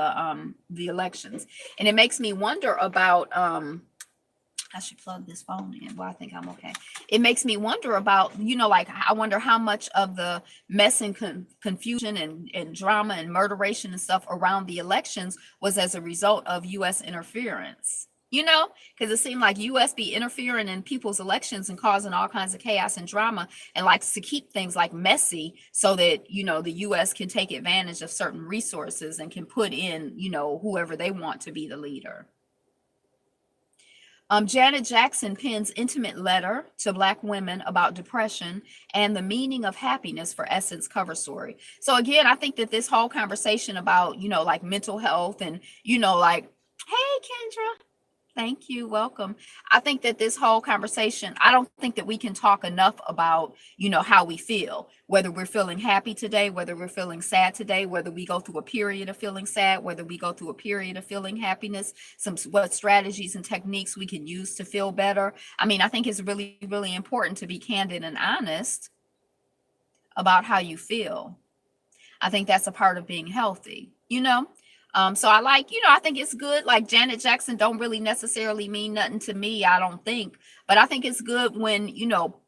the elections. And it makes me wonder about I should plug this phone in. Well, I think I'm okay. It makes me wonder about, like, I wonder how much of the mess and confusion and drama and murderation and stuff around the elections was as a result of U.S. interference. Because it seemed like U.S. be interfering in people's elections and causing all kinds of chaos and drama, and likes to keep things like messy so that, the U.S. can take advantage of certain resources and can put in, whoever they want to be the leader. Janet Jackson pens intimate letter to Black women about depression and the meaning of happiness for Essence cover story. So again, I think that this whole conversation about, like, mental health and, like, hey, Kendra, thank you, welcome. I think that this whole conversation, I don't think that we can talk enough about, how we feel, whether we're feeling happy today, whether we're feeling sad today, whether we go through a period of feeling sad, whether we go through a period of feeling happiness, what strategies and techniques we can use to feel better. I think it's really, really important to be candid and honest about how you feel. I think that's a part of being healthy, so I think it's good. Like, Janet Jackson don't really necessarily mean nothing to me, I don't think. But I think it's good when,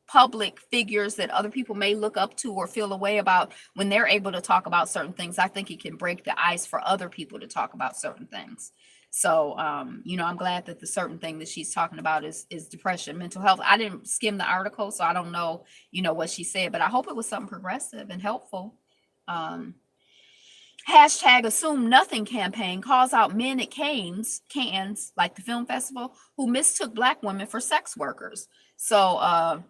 public figures that other people may look up to or feel a way about, when they're able to talk about certain things. I think it can break the ice for other people to talk about certain things. So, I'm glad that the certain thing that she's talking about is depression, mental health. I didn't skim the article, so I don't know, what she said, but I hope it was something progressive and helpful. Hashtag Assume Nothing campaign calls out men at Cannes, like the film festival, who mistook Black women for sex workers. So,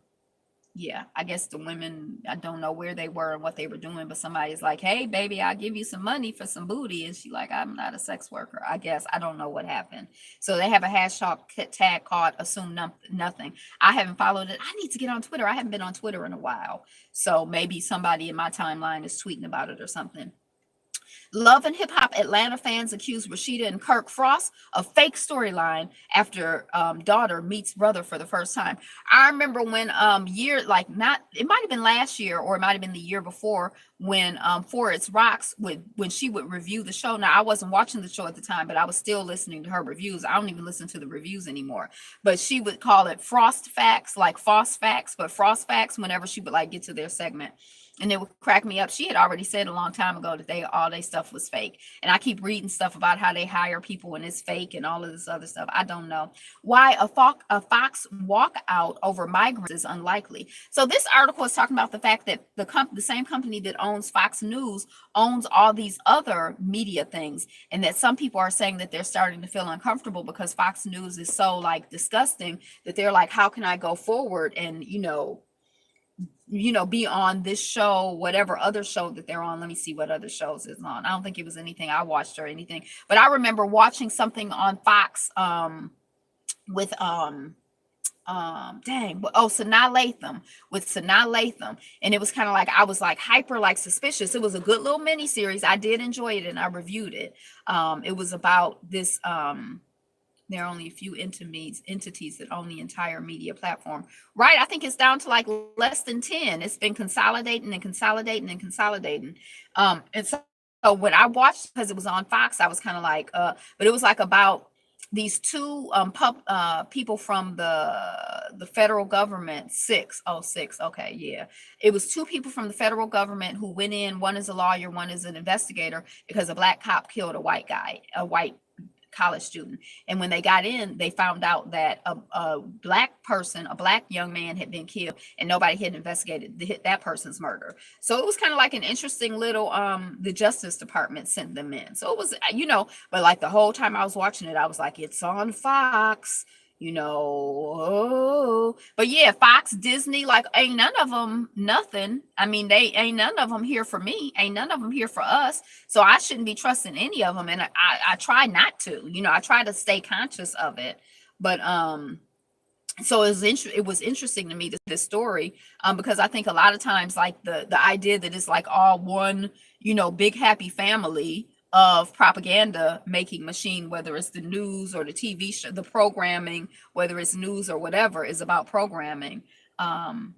yeah, I guess the women, I don't know where they were and what they were doing, but somebody's like, hey, baby, I'll give you some money for some booty. And she like, I'm not a sex worker, I guess. I don't know what happened. So they have a hashtag tag called Assume Nothing. I haven't followed it. I need to get on Twitter. I haven't been on Twitter in a while. So maybe somebody in my timeline is tweeting about it or something. Love and Hip Hop Atlanta fans accuse Rashida and Kirk Frost of fake storyline after daughter meets brother for the first time. I remember when it might have been last year or it might have been the year before, when For It's Rocks when she would review the show. Now, I wasn't watching the show at the time, but I was still listening to her reviews. I don't even listen to the reviews anymore. But she would call it Frost Facts, like Frost Facts, but Frost Facts whenever she would, like, get to their segment. And it would crack me up. She had already said a long time ago that all their stuff was fake. And I keep reading stuff about how they hire people and it's fake and all of this other stuff. I don't know. Why a Fox walkout over migrants is unlikely. So this article is talking about the fact that the same company that owns Fox News owns all these other media things. And that some people are saying that they're starting to feel uncomfortable because Fox News is so, like, disgusting that they're like, how can I go forward and, be on this show, whatever other show that they're on. Let me see what other shows is on. I don't think it was anything I watched or anything, but I remember watching something on Fox with Sanaa Lathan, and it was kind of like, I was like hyper, like, suspicious. It was a good little mini series. I did enjoy it and I reviewed it. It was about this there are only a few entities that own the entire media platform, right? I think it's down to like less than 10. It's been consolidating and consolidating and consolidating. And so when I watched, because it was on Fox, I was kind of like, but it was like about these two people from the federal government, six, okay, yeah, it was two people from the federal government who went in. One is a lawyer, one is an investigator, because a black cop killed a white guy, a white college student. And when they got in, they found out that a black person, a black young man, had been killed, and nobody had investigated that person's murder. So it was kind of like an interesting little the Justice Department sent them in. So it was, but like the whole time I was watching it, I was like, it's on Fox, oh. But yeah, Fox, Disney, like, ain't none of them nothing. I mean, they ain't none of them here for me, ain't none of them here for us. So I shouldn't be trusting any of them. And I try not to, I try to stay conscious of it. But so it was interesting to me, this story, because I think a lot of times, like, the idea that it's like all one, big happy family of propaganda making machine, whether it's the news or the TV show, the programming, whether it's news or whatever, is about programming. No,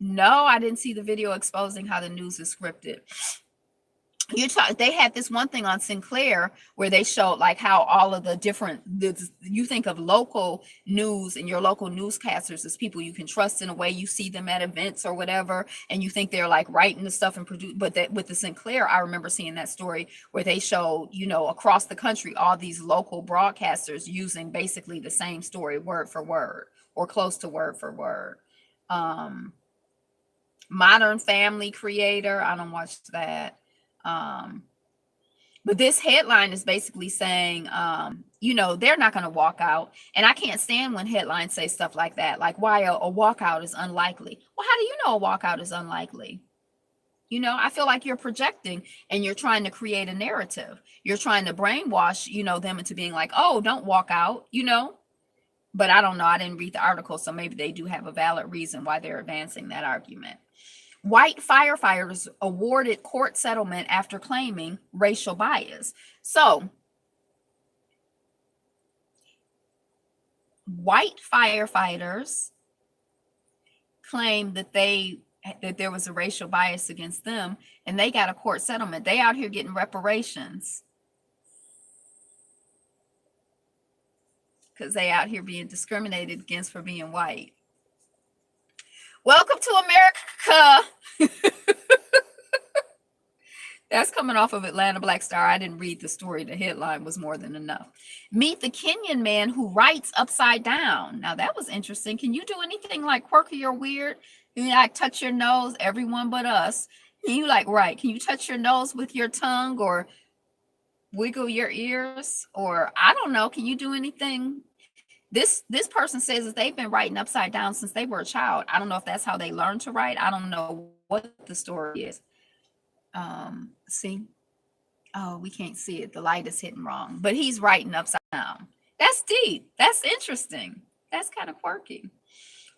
I didn't see the video exposing how the news is scripted. They had this one thing on Sinclair where they showed like how all of the different, you think of local news and your local newscasters as people you can trust in a way. You see them at events or whatever, and you think they're like writing the stuff and produce. But that with the Sinclair, I remember seeing that story where they showed, across the country, all these local broadcasters using basically the same story word for word or close to word for word. Modern Family Creator, I don't watch that. But this headline is basically saying, they're not going to walk out. And I can't stand when headlines say stuff like that, like why a walkout is unlikely. Well, how do you know a walkout is unlikely? I feel like you're projecting and you're trying to create a narrative. You're trying to brainwash, them into being like, oh, don't walk out, But I don't know. I didn't read the article, so maybe they do have a valid reason why they're advancing that argument. White firefighters awarded court settlement after claiming racial bias. So, white firefighters claimed that there was a racial bias against them, and they got a court settlement. They out here getting reparations because they out here being discriminated against for being white. Welcome to America. That's coming off of Atlanta Black Star. I didn't read the story. The headline was more than enough. Meet the Kenyan man who writes upside down. Now that was interesting. Can you do anything like quirky or weird? Can you like touch your nose? Everyone but us. Can you Can you touch your nose with your tongue or wiggle your ears? Or I don't know. Can you do anything? This person says that they've been writing upside down since they were a child. I don't know if that's how they learned to write. I don't know what the story is. See? Oh, we can't see it. The light is hitting wrong. But he's writing upside down. That's deep. That's interesting. That's kind of quirky.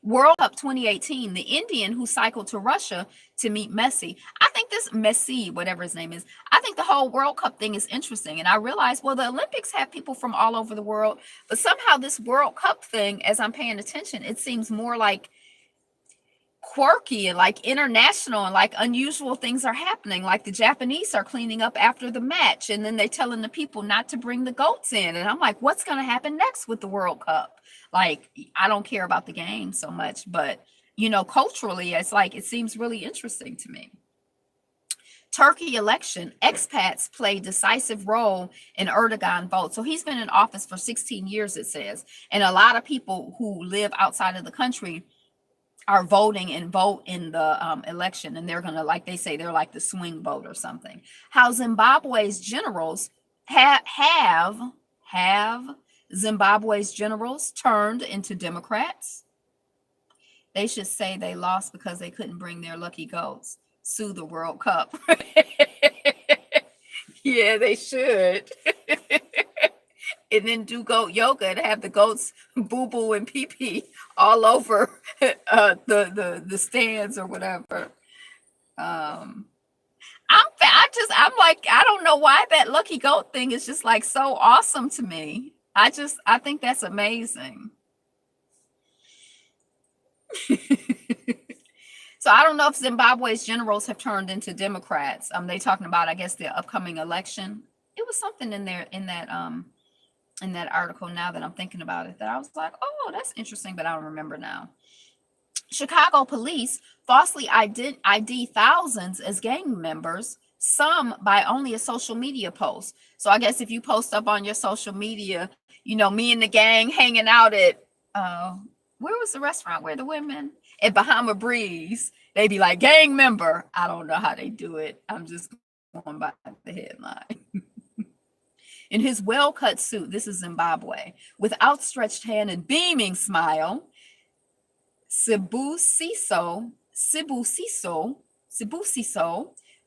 World Cup 2018, the Indian who cycled to Russia to meet Messi. I think this Messi, whatever his name is, I think the whole World Cup thing is interesting. And I realized, well, the Olympics have people from all over the world, but somehow this World Cup thing, as I'm paying attention, it seems more like quirky and like international and like unusual things are happening. Like the Japanese are cleaning up after the match, and then they're telling the people not to bring the goats in. And I'm like, what's going to happen next with the World Cup? Like, I don't care about the game so much, but culturally, it's like, it seems really interesting to me. Turkey election, expats play decisive role in Erdogan vote. So he's been in office for 16 years, it says. And a lot of people who live outside of the country are voting and vote in the election. And they're going to, like they say, they're like the swing vote or something. How Zimbabwe's generals have Zimbabwe's generals turned into Democrats. They should say they lost because they couldn't bring their lucky goats. Sue the World Cup. Yeah, they should. And then do goat yoga and have the goats boo-boo and pee-pee all over the stands or whatever. I'm like, I don't know why that lucky goat thing is just like so awesome to me. I think that's amazing. So I don't know if Zimbabwe's generals have turned into Democrats. They talking about, I guess, the upcoming election. It was something in there in that in that article now that I'm thinking about it, that I was like, oh, that's interesting, but I don't remember now. Chicago police falsely ID thousands as gang members, some by only a social media post. So I guess if you post up on your social media, me and the gang hanging out at where was the restaurant where the women at Bahama Breeze, they be like gang member. I don't know how they do it. I'm just going by the headline. In his well-cut suit, this is Zimbabwe, with outstretched hand and beaming smile, Sibusiso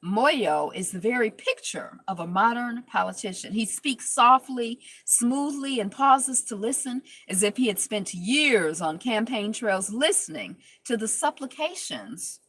Moyo is the very picture of a modern politician. He speaks softly, smoothly, and pauses to listen as if he had spent years on campaign trails listening to the supplications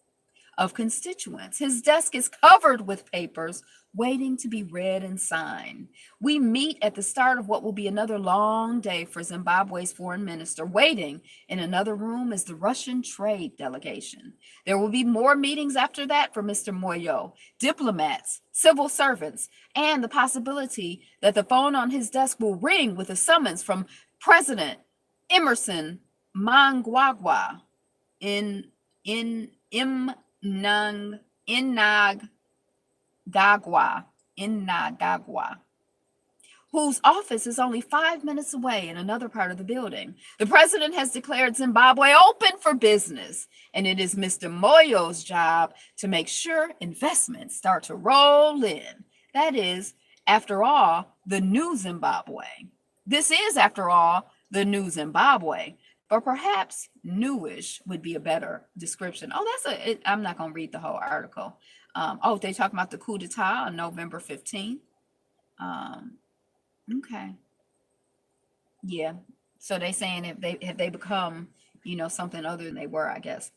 of constituents. His desk is covered with papers waiting to be read and signed. We meet at the start of what will be another long day for Zimbabwe's foreign minister. Waiting in another room is the Russian trade delegation. There will be more meetings after that for Mr. Moyo, diplomats, civil servants, and the possibility that the phone on his desk will ring with a summons from President Emerson Mnangagwa Inagagwa, whose office is only 5 minutes away in another part of the building. The president has declared Zimbabwe open for business, and it is Mr. Moyo's job to make sure investments start to roll in. That is, after all, the new Zimbabwe. This is, after all, the new Zimbabwe. Or perhaps newish would be a better description. Oh, I'm not going to read the whole article. They talk about the coup d'etat on November 15th. Okay. Yeah. So they saying if they become, something other than they were, I guess.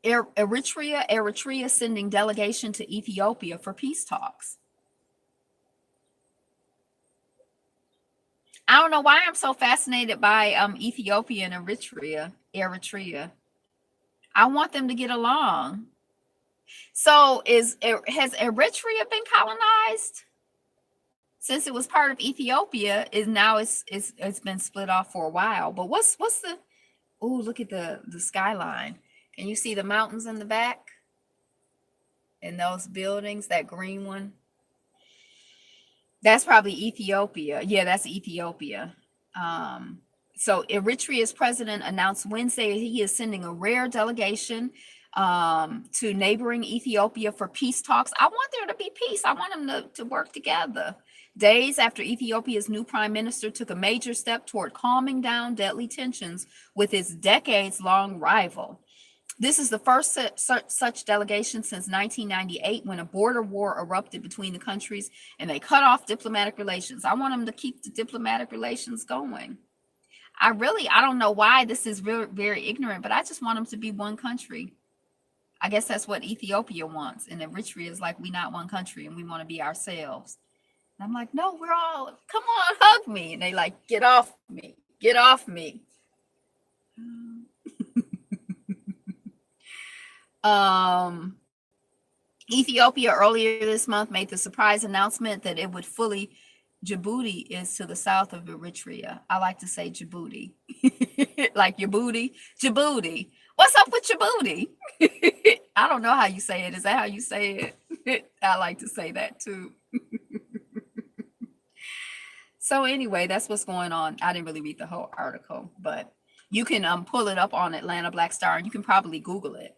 Eritrea sending delegation to Ethiopia for peace talks. I don't know why I'm so fascinated by Ethiopia and Eritrea. I want them to get along. So has Eritrea been colonized? Since it was part of Ethiopia, it's been split off for a while. But what's the look at the skyline. Can you see the mountains in the back? And those buildings, that green one? That's probably Ethiopia. Yeah, that's Ethiopia. So Eritrea's president announced Wednesday he is sending a rare delegation to neighboring Ethiopia for peace talks. I want there to be peace. I want them to work together. Days after Ethiopia's new prime minister took a major step toward calming down deadly tensions with its decades-long rival. This is the first such delegation since 1998, when a border war erupted between the countries and they cut off diplomatic relations. I want them to keep the diplomatic relations going. I don't know why this is very, very ignorant, but I just want them to be one country. I guess that's what Ethiopia wants. And Eritrea is like, we not one country and we want to be ourselves. And I'm like, no, we're all, come on, hug me. And they like, get off me, get off me. Ethiopia earlier this month made the surprise announcement that it would fully, Djibouti is to the south of Eritrea. I like to say Djibouti, like your booty, Djibouti. What's up with Djibouti? I don't know how you say it. Is that how you say it? I like to say that too. So anyway, that's what's going on. I didn't really read the whole article, but you can pull it up on Atlanta Black Star, and you can probably Google it.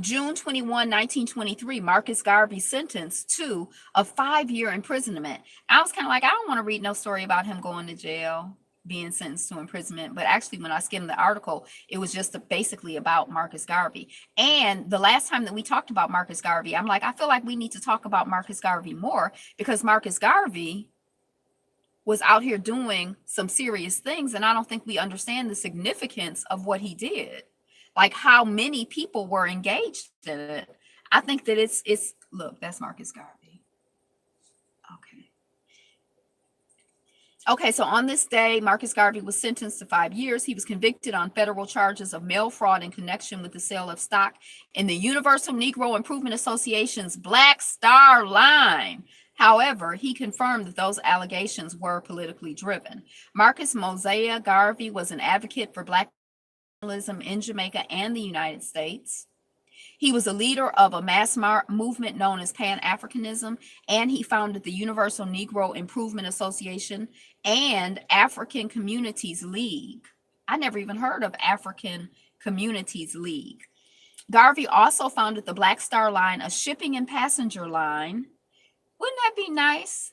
June 21, 1923, Marcus Garvey sentenced to a 5-year imprisonment. I was kind of like, I don't want to read no story about him going to jail, being sentenced to imprisonment. But actually, when I skimmed the article, it was just basically about Marcus Garvey. And the last time that we talked about Marcus Garvey, I'm like, I feel like we need to talk about Marcus Garvey more, because Marcus Garvey was out here doing some serious things. And I don't think we understand the significance of what he did. Like how many people were engaged in it. I think that it's look, that's Marcus Garvey. Okay, so on this day, Marcus Garvey was sentenced to 5 years. He was convicted on federal charges of mail fraud in connection with the sale of stock in the Universal Negro Improvement Association's Black Star Line. However, he confirmed that those allegations were politically driven. Marcus Mosiah Garvey was an advocate for Black nationalism in Jamaica and the United States. He was a leader of a mass movement known as Pan-Africanism, and he founded the Universal Negro Improvement Association and African Communities League. I never even heard of African Communities League. Garvey also founded the Black Star Line, a shipping and passenger line. Wouldn't that be nice?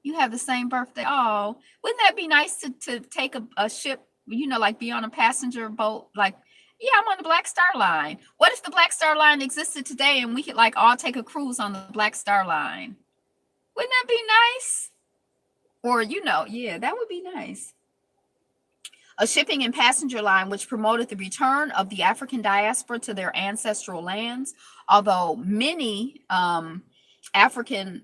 You have the same birthday. Oh, wouldn't that be nice to take a ship, like be on a passenger boat? Like, yeah, I'm on the Black Star Line. What if the Black Star Line existed today and we could like all take a cruise on the Black Star Line? Wouldn't that be nice? Or, yeah, that would be nice. A shipping and passenger line which promoted the return of the African diaspora to their ancestral lands, although many American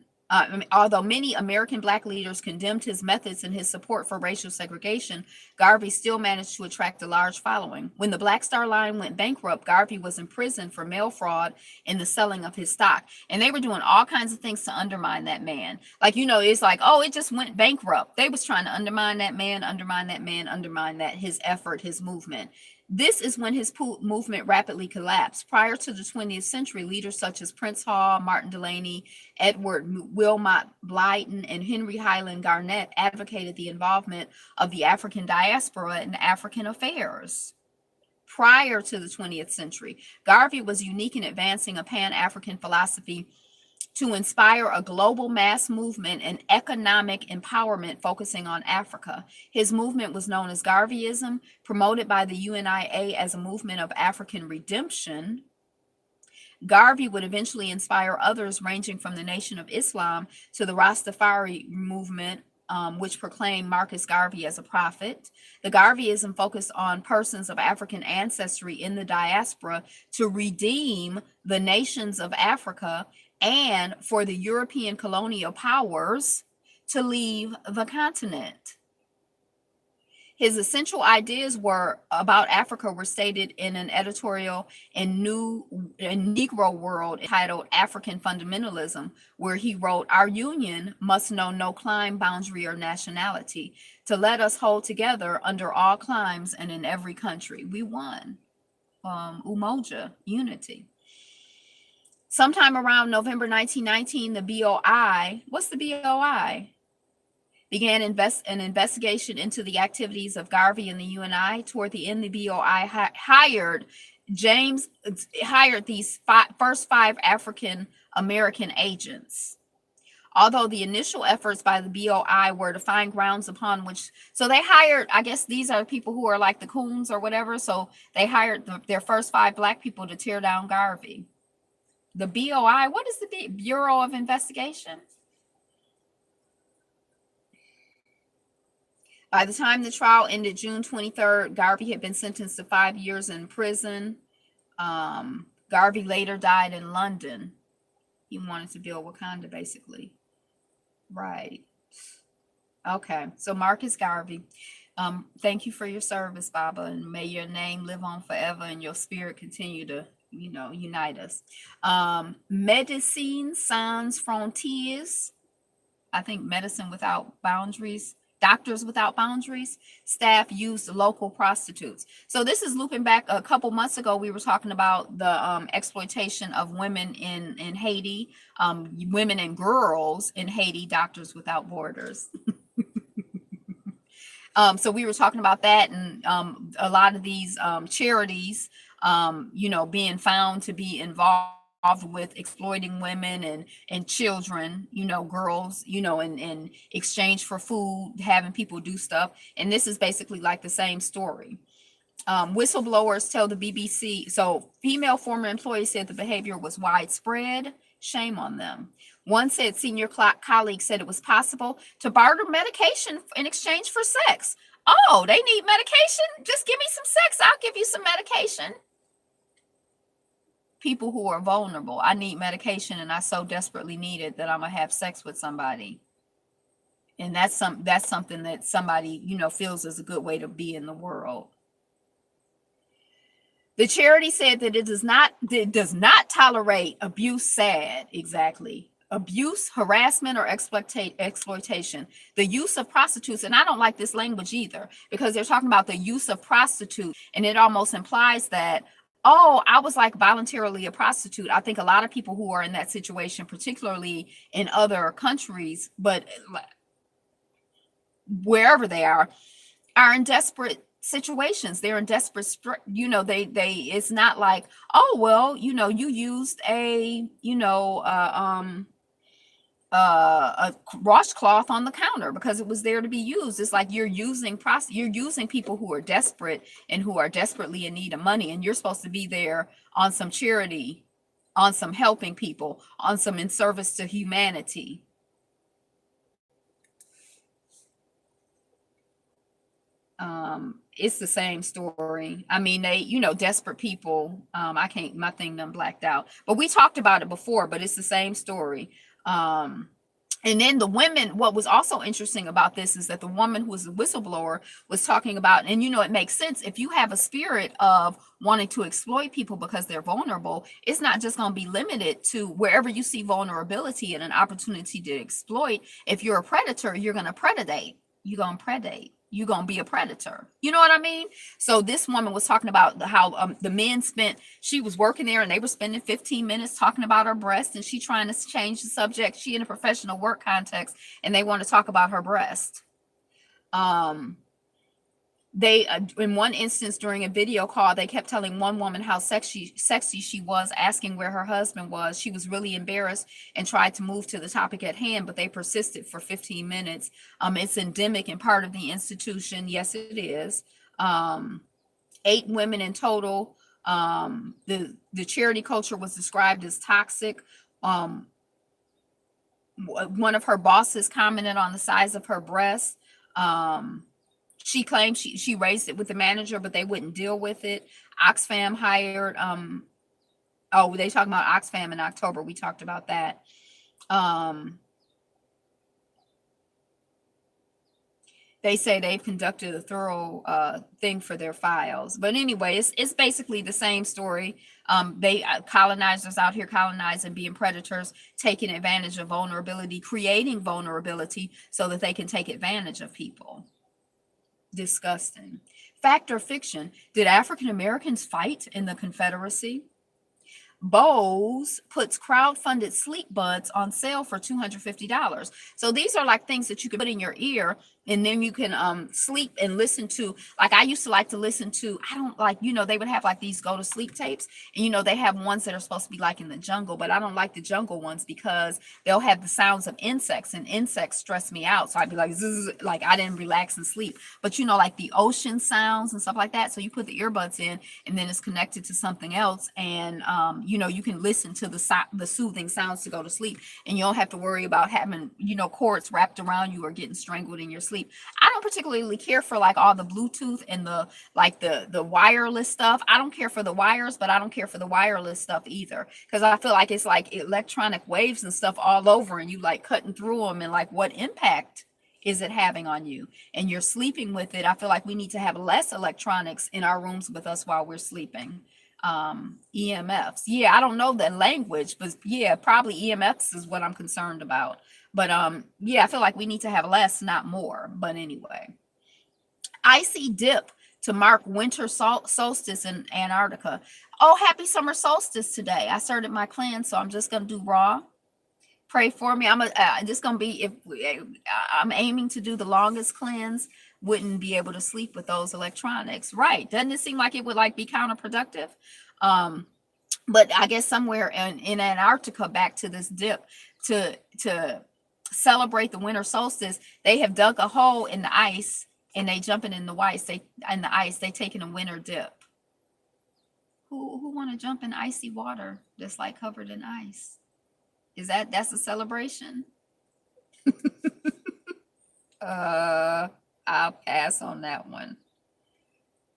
Black leaders condemned his methods and his support for racial segregation, Garvey still managed to attract a large following. When the Black Star Line went bankrupt, Garvey was imprisoned for mail fraud and the selling of his stock. And they were doing all kinds of things to undermine that man. Like, it's like, oh, it just went bankrupt. They was trying to undermine that man, undermine his effort, his movement. This is when his movement rapidly collapsed. Prior to the 20th century, leaders such as Prince Hall, Martin Delany, Edward Wilmot Blyton, and Henry Highland Garnett advocated the involvement of the African diaspora in African affairs. Prior to the 20th century, Garvey was unique in advancing a Pan-African philosophy to inspire a global mass movement and economic empowerment focusing on Africa. His movement was known as Garveyism, promoted by the UNIA as a movement of African redemption. Garvey would eventually inspire others ranging from the Nation of Islam to the Rastafari movement, which proclaimed Marcus Garvey as a prophet. The Garveyism focused on persons of African ancestry in the diaspora to redeem the nations of Africa and for the European colonial powers to leave the continent. His essential ideas about Africa were stated in an editorial in Negro World entitled African Fundamentalism, where he wrote, "Our union must know no clime, boundary, or nationality, to let us hold together under all climes and in every country." We won. Umoja, unity. Sometime around November 1919, the BOI, what's the BOI? Began an investigation into the activities of Garvey and the UNI. Toward the end, the BOI hired these first 5 African American agents. Although the initial efforts by the BOI were to find grounds upon which, so they hired, I guess these are people who are like the coons or whatever, so they hired their first 5 Black people to tear down Garvey. The BOI, what is the Bureau of Investigation? By the time the trial ended June 23rd, Garvey had been sentenced to 5 years in prison. Garvey later died in London. He wanted to build Wakanda, basically. Right. Okay. So Marcus Garvey, thank you for your service, Baba, and may your name live on forever and your spirit continue to unite us. Médecins Sans Frontières, I think Medicine Without Boundaries, Doctors Without Boundaries, staff used local prostitutes. So this is looping back a couple months ago. We were talking about the exploitation of women in Haiti, women and girls in Haiti, Doctors Without Borders. So we were talking about that, and a lot of these charities being found to be involved with exploiting women and children, girls, in exchange for food, having people do stuff. And this is basically like the same story. Whistleblowers tell the BBC, so female former employees said the behavior was widespread. Shame on them. One said senior colleagues said it was possible to barter medication in exchange for sex. Oh, they need medication? Just give me some sex. I'll give you some medication. People who are vulnerable. I need medication and I so desperately need it that I'm gonna have sex with somebody. And that's something that somebody, feels is a good way to be in the world. The charity said that it does not tolerate abuse, exactly. abuse, harassment, or exploitation. The use of prostitutes, and I don't like this language either, because they're talking about the use of prostitutes, and it almost implies that, oh, I was like voluntarily a prostitute. I think a lot of people who are in that situation, particularly in other countries, but wherever they are in desperate situations. They're in desperate, they it's not like, oh, well, you used a washcloth on the counter because it was there to be used. It's like you're using people who are desperate and who are desperately in need of money, and you're supposed to be there on some charity, on some helping people, on some in service to humanity. It's the same story. I mean, they, desperate people. I can't, my thing done blacked out, but we talked about it before, but it's the same story. Um, and then the women, what was also interesting about this is that the woman who was a whistleblower was talking about, and it makes sense. If you have a spirit of wanting to exploit people because they're vulnerable, it's not just going to be limited to wherever you see vulnerability and an opportunity to exploit. If you're a predator, you're going to predate. You're going to predate. You're going to be a predator. You know what I mean? So this woman was talking about how the men she was working there and they were spending 15 minutes talking about her breast, and she trying to change the subject. She in a professional work context and they want to talk about her breast. They in one instance during a video call, they kept telling one woman how sexy she was, asking where her husband was. She was really embarrassed and tried to move to the topic at hand, but they persisted for 15 minutes. It's endemic and part of the institution. Yes, it is. 8 women in total. The charity culture was described as toxic. One of her bosses commented on the size of her breast. She claimed she raised it with the manager, but they wouldn't deal with it. Oxfam hired, they talking about Oxfam in October. We talked about that. They say they've conducted a thorough thing for their files. But anyway, it's basically the same story. They colonizers out here colonizing, being predators, taking advantage of vulnerability, creating vulnerability so that they can take advantage of people. Disgusting. Fact or fiction? Did African Americans fight in the Confederacy? Bose puts crowd-funded sleep buds on sale for $250. So these are like things that you can put in your ear, and then you can sleep and listen to. Like I used to like to listen to, I don't like, they would have like these go to sleep tapes, and they have ones that are supposed to be like in the jungle, but I don't like the jungle ones because they'll have the sounds of insects, and insects stress me out. So I'd be like, zzz, like I didn't relax and sleep. But like the ocean sounds and stuff like that. So you put the earbuds in, and then it's connected to something else, and you can listen to the soothing sounds to go to sleep, and you don't have to worry about having cords wrapped around you or getting strangled in your sleep. I don't particularly care for like all the Bluetooth and the wireless stuff. I don't care for the wires, but I don't care for the wireless stuff either, because I feel like it's like electronic waves and stuff all over, and you like cutting through them, and like what impact is it having on you? And you're sleeping with it. I feel like we need to have less electronics in our rooms with us while we're sleeping. EMFs. Yeah, I don't know the language, but yeah, probably EMFs is what I'm concerned about. But yeah, I feel like we need to have less, not more. But anyway, icy dip to mark winter solstice in Antarctica. Oh, happy summer solstice today. I started my cleanse, so I'm just gonna do raw. Pray for me. Just gonna be, if I'm aiming to do the longest cleanse. Wouldn't be able to sleep with those electronics, right? Doesn't it seem like it would like be counterproductive? But I guess somewhere in Antarctica, back to this dip, to celebrate the winter solstice, they have dug a hole in the ice, and they jumping in the ice. They taking a winter dip. Who want to jump in icy water that's like covered in ice? That's a celebration? I'll pass on that one.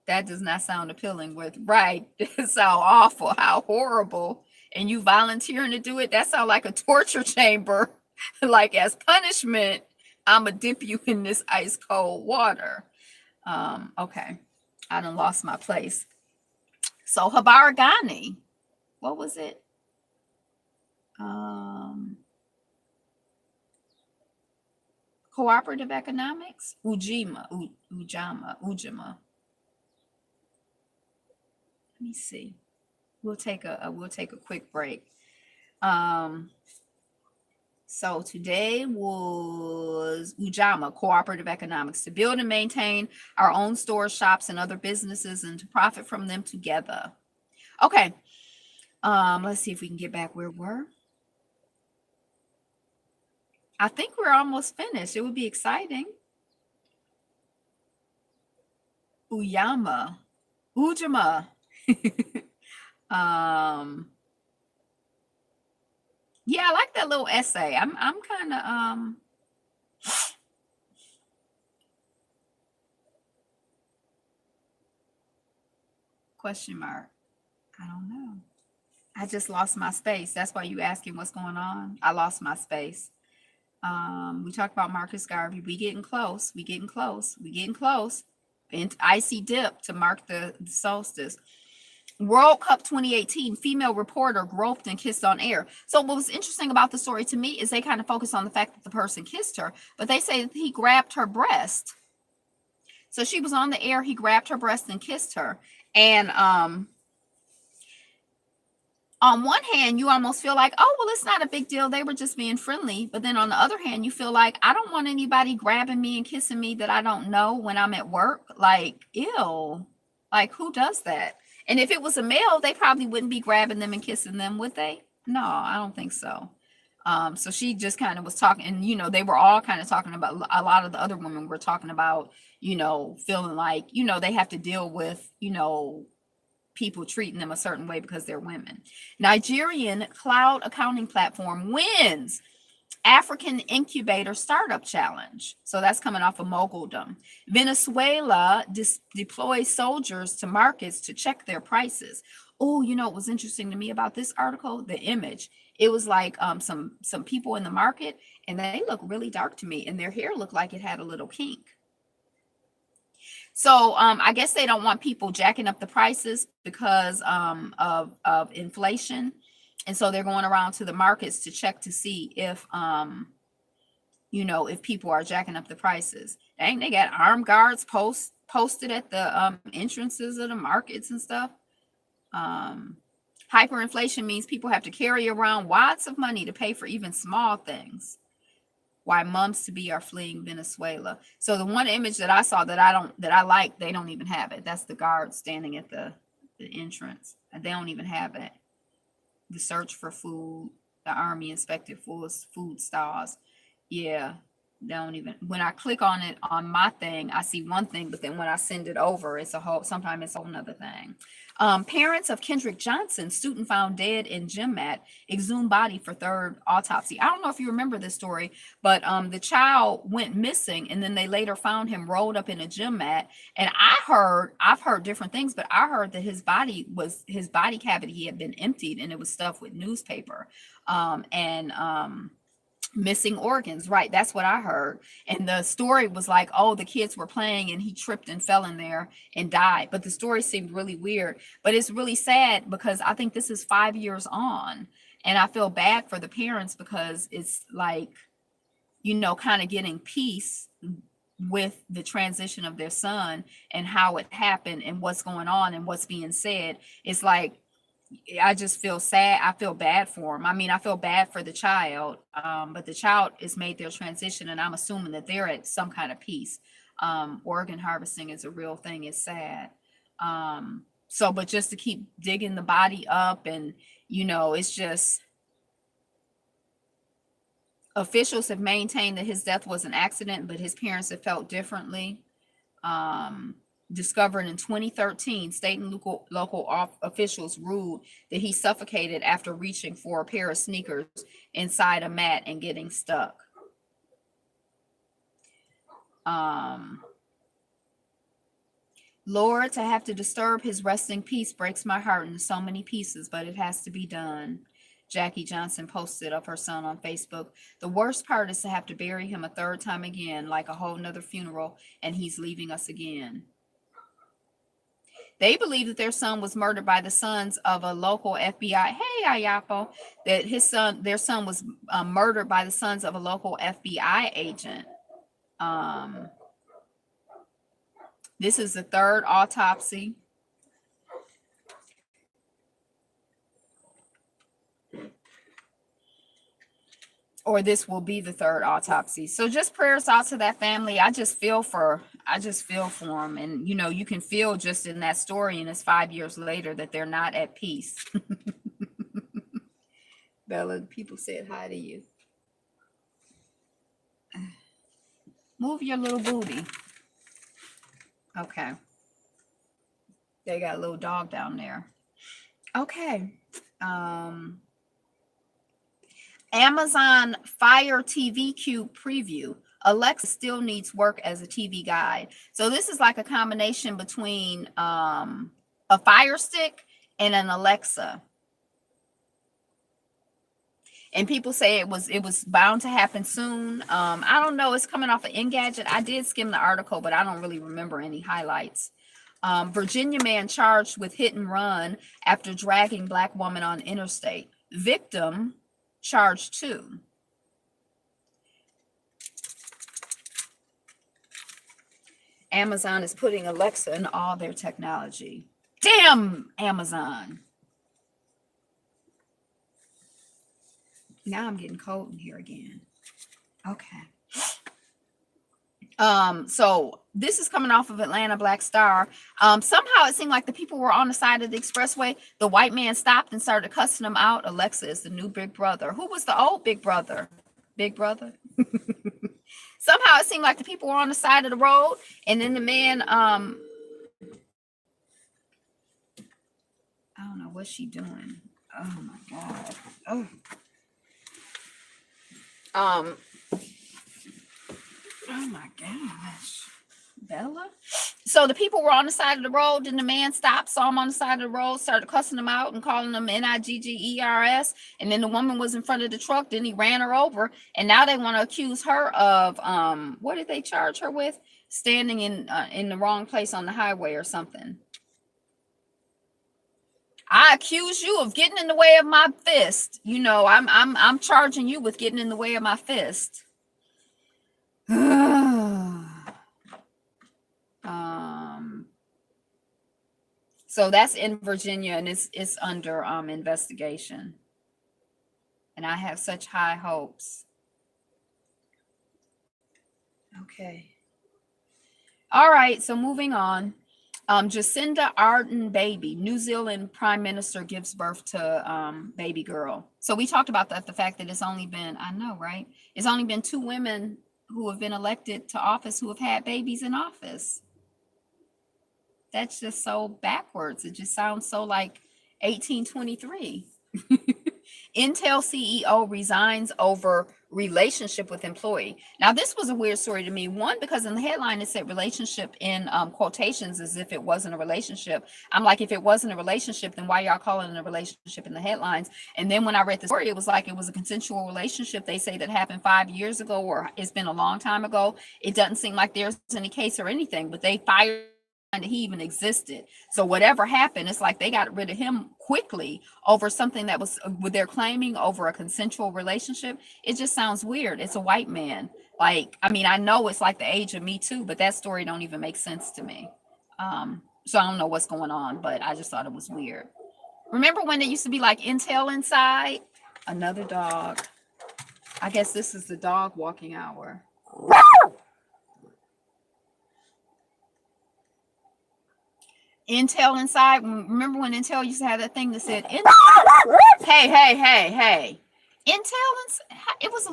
That does not sound appealing. Right. It sounds awful. How horrible. And you volunteering to do it? That sounds like a torture chamber. Like, as punishment, I'm gonna dip you in this ice cold water. Okay. I done lost my place. So Habaragani, what was it? Cooperative economics? Ujima. Let me see. We'll take a quick break. So today was Ujama, cooperative economics, to build and maintain our own stores, shops, and other businesses, and to profit from them together. Okay. Let's see if we can get back where we were. I think we're almost finished. It would be exciting. Ujama. Yeah, I like that little essay. I'm kind of question mark. I don't know. I just lost my space. That's why you asking what's going on. I lost my space. We talked about Marcus Garvey. We getting close. And icy dip to mark the solstice. World Cup 2018, female reporter groped and kissed on air. So what was interesting about the story to me is they kind of focus on the fact that the person kissed her, but they say that he grabbed her breast. So she was on the air, he grabbed her breast and kissed her. And on one hand, you almost feel like, oh, well, it's not a big deal. They were just being friendly. But then on the other hand, you feel like, I don't want anybody grabbing me and kissing me that I don't know when I'm at work. Like, ew. Like, who does that? And if it was a male, they probably wouldn't be grabbing them and kissing them, would they? No, I don't think so. So she just kind of was talking, and, you know, they were all kind of talking about, a lot of the other women were talking about, you know, feeling like, you know, they have to deal with, you know, people treating them a certain way because they're women. Nigerian cloud accounting platform wins African Incubator Startup Challenge. So that's coming off of Moguldom. Venezuela deploys soldiers to markets to check their prices. Oh, you know what was interesting to me about this article? The image. It was like some people in the market, and they look really dark to me, and their hair looked like it had a little kink. So I guess they don't want people jacking up the prices because of inflation. And so they're going around to the markets to check to see if, you know, if people are jacking up the prices. Dang, they got armed guards posted at the entrances of the markets and stuff. Hyperinflation means people have to carry around wads of money to pay for even small things. Why moms to be are fleeing Venezuela. So the one image that I saw that I like, they don't even have it. That's the guard standing at the entrance. They don't even have it. The search for food, the army inspected food stalls. Yeah, they don't even, when I click on it on my thing, I see one thing, but then when I send it over, sometimes it's a whole nother thing. Parents of Kendrick Johnson, student found dead in gym mat, exhumed body for third autopsy. I don't know if you remember this story, but the child went missing, and then they later found him rolled up in a gym mat. And I've heard different things, but I heard that his body cavity had been emptied, and it was stuffed with newspaper, and missing organs. Right, that's what I heard. And the story was like, oh, the kids were playing and he tripped and fell in there and died. But the story seemed really weird. But it's really sad because I think this is 5 years on, and I feel bad for the parents because it's like, you know, kind of getting peace with the transition of their son and how it happened and what's going on and what's being said. It's like, I just feel sad. I feel bad for him. I mean, I feel bad for the child, but the child has made their transition, and I'm assuming that they're at some kind of peace. Organ harvesting is a real thing. It's sad. So, but just to keep digging the body up, and, you know, it's just, officials have maintained that his death was an accident, but his parents have felt differently. Discovered in 2013, state and local officials ruled that he suffocated after reaching for a pair of sneakers inside a mat and getting stuck. Lord, to have to disturb his resting peace breaks my heart into so many pieces, but it has to be done. Jackie Johnson posted of her son on Facebook. The worst part is to have to bury him a third time again, like a whole nother funeral, and he's leaving us again. They believe that their son was murdered by the sons of a local FBI. Hey, Ayapo, that their son was murdered by the sons of a local FBI agent. Um, this is the third autopsy. Or this will be the third autopsy. So just prayers out to that family. I just feel for them. And you know, you can feel just in that story, and it's 5 years later, that they're not at peace. Bella, people said hi to you. Move your little booty. Okay. They got a little dog down there. Okay. Amazon Fire TV Cube preview. Alexa still needs work as a TV guide. So this is like a combination between a Fire Stick and an Alexa. And people say it was bound to happen soon. I don't know. It's coming off of Engadget. I did skim the article, but I don't really remember any highlights. Virginia man charged with hit and run after dragging Black woman on interstate. Victim charged too. Amazon is putting Alexa in all their technology. Damn, Amazon. Now I'm getting cold in here again. Okay. So this is coming off of Atlanta Black Star. Somehow it seemed like the people were on the side of the expressway. The white man stopped and started cussing them out. Alexa is the new big brother. Who was the old big brother? Big brother? Somehow it seemed like the people were on the side of the road, and then the man, I don't know what's she doing. Oh my God. Oh. Oh my gosh, Bella. So the people were on the side of the road, and the man stopped, saw him on the side of the road, started cussing them out and calling them Niggers. And then the woman was in front of the truck. Then he ran her over, and now they want to accuse her of what did they charge her with? Standing in the wrong place on the highway or something. I accuse you of getting in the way of my fist. You know, I'm charging you with getting in the way of my fist. So that's in Virginia, and it's under investigation. And I have such high hopes. Okay. All right, so moving on. Jacinda Ardern baby, New Zealand Prime Minister gives birth to baby girl. So we talked about that, the fact that it's only been, I know, right? It's only been 2 women who have been elected to office who have had babies in office. That's just so backwards. It just sounds so like 1823. Intel CEO resigns over relationship with employee. Now, this was a weird story to me. One, because in the headline it said relationship in quotations as if it wasn't a relationship. I'm like, if it wasn't a relationship, then why y'all calling it a relationship in the headlines? And then when I read the story, it was like it was a consensual relationship. They say that happened 5 years ago, or it's been a long time ago. It doesn't seem like there's any case or anything, but they fired that he even existed. So whatever happened, it's like they got rid of him quickly over something that was they're claiming over a consensual relationship. It just sounds weird. It's a white man. Like, I mean, I know it's like the age of Me Too, but that story don't even make sense to me. So I don't know what's going on, but I just thought it was weird. Remember when it used to be like Intel Inside? Another dog. I guess this is the dog walking hour. Intel Inside. Remember when Intel used to have that thing that said, hey. Intel, it was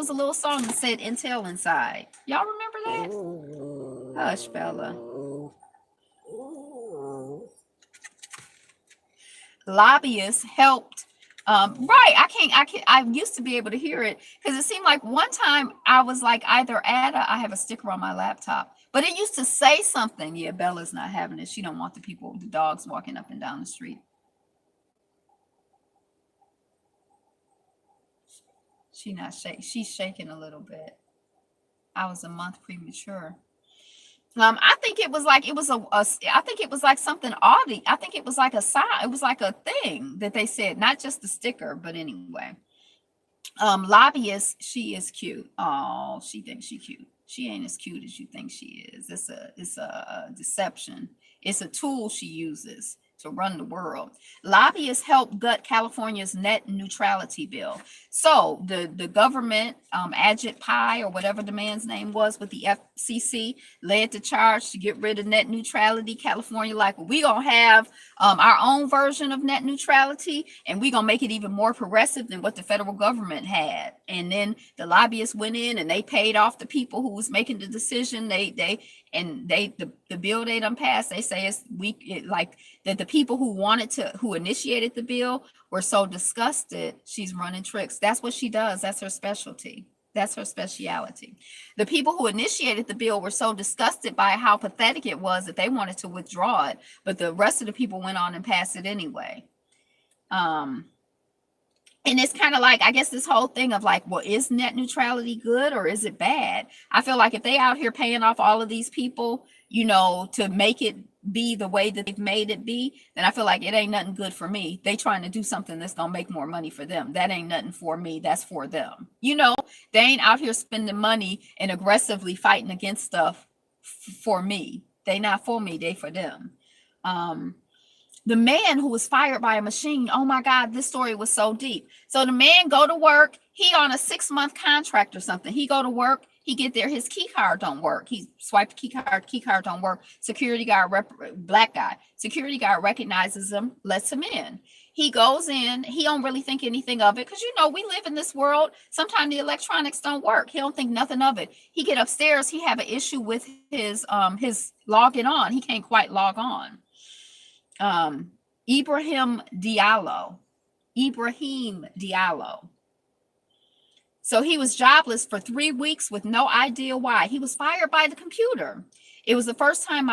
a little song that said Intel Inside. Y'all remember that? Hush, Bella. Lobbyists helped. Right. I used to be able to hear it because it seemed like one time I was like either I have a sticker on my laptop, but it used to say something. Yeah, Bella's not having it. She don't want the dogs walking up and down the street. She's shaking a little bit. I was a month premature. I think it was like I think it was like something oddie. I think it was like a sign. It was like a thing that they said, not just the sticker, but anyway. Lobbyist, she is cute. Oh, she thinks she's cute. She ain't as cute as you think she is. It's a deception. It's a tool she uses to run the world. Lobbyists help gut California's net neutrality bill. So the government, Ajit Pai or whatever the man's name was with the FCC, led the charge to get rid of net neutrality. California, like, we gonna have our own version of net neutrality, and we gonna make it even more progressive than what the federal government had. And then the lobbyists went in and they paid off the people who was making the decision. The bill they done passed, they say like that the people who initiated the bill were so disgusted. She's running tricks. That's what she does. That's her specialty. That's her speciality. The people who initiated the bill were so disgusted by how pathetic it was that they wanted to withdraw it, but the rest of the people went on and passed it anyway. And it's kind of like, I guess, this whole thing of like, well, is net neutrality good or is it bad? I feel like if they out here paying off all of these people, to make it be the way that they've made it be, then I feel like it ain't nothing good for me. They trying to do something that's gonna make more money for them. That ain't nothing for me. That's for them. They ain't out here spending money and aggressively fighting against stuff for me. They not for me. They for them. The man who was fired by a machine. Oh my God, this story was so deep. So the man go to work. He on a 6-month contract or something. He go to work. He get there. His key card don't work. He swiped the key card don't work. Security guard, black guy. Security guard recognizes him, lets him in. He goes in. He don't really think anything of it because we live in this world. Sometimes the electronics don't work. He don't think nothing of it. He get upstairs. He have an issue with his logging on. He can't quite log on. Ibrahim Diallo. So he was jobless for 3 weeks with no idea why. He was fired by the computer. It wasn't the first time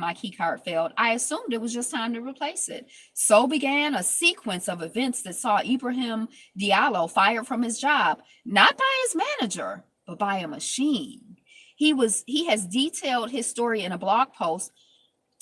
my key card failed. I assumed it was just time to replace it. So began a sequence of events that saw Ibrahim Diallo fired from his job, not by his manager, but by a machine. He has detailed his story in a blog post,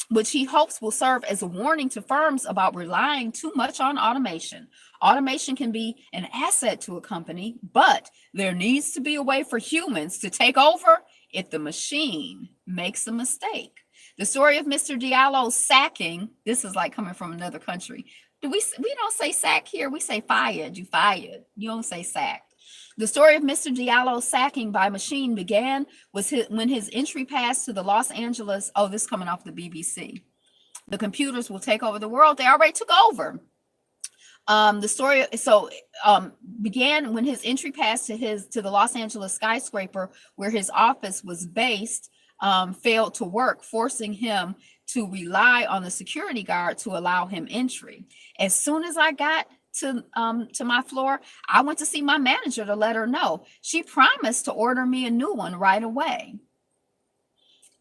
which he hopes will serve as a warning to firms about relying too much on automation. Automation can be an asset to a company, but there needs to be a way for humans to take over if the machine makes a mistake. The story of Mr. Diallo's sacking, this is like coming from another country. We don't say sack here, we say fired. You fired. You don't say sacked. The story of Mr. Diallo's sacking by machine began when his entry passed to the Los Angeles. Oh, this is coming off the BBC. The computers will take over the world. They already took over. The story began when his entry passed to the Los Angeles skyscraper where his office was based failed to work, forcing him to rely on the security guard to allow him entry. As soon as I got to my floor, I went to see my manager to let her know. She promised to order me a new one right away.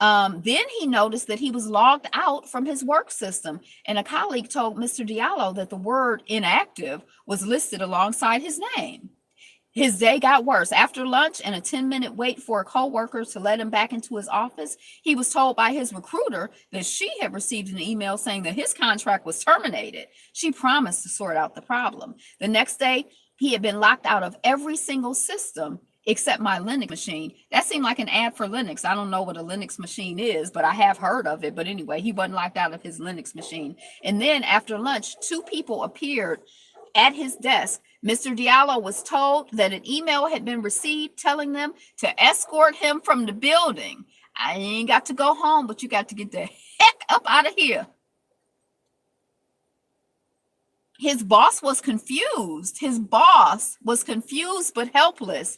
Then he noticed that he was logged out from his work system, and a colleague told Mr. Diallo that the word inactive was listed alongside his name. His day got worse. After lunch and a 10-minute wait for a coworker to let him back into his office, he was told by his recruiter that she had received an email saying that his contract was terminated. She promised to sort out the problem. The next day, he had been locked out of every single system except my Linux machine. That seemed like an ad for Linux. I don't know what a Linux machine is, but I have heard of it. But anyway, he wasn't locked out of his Linux machine. And then after lunch, 2 people appeared at his desk. Mr. Diallo was told that an email had been received telling them to escort him from the building. I ain't got to go home, but you got to get the heck up out of here. His boss was confused. But helpless.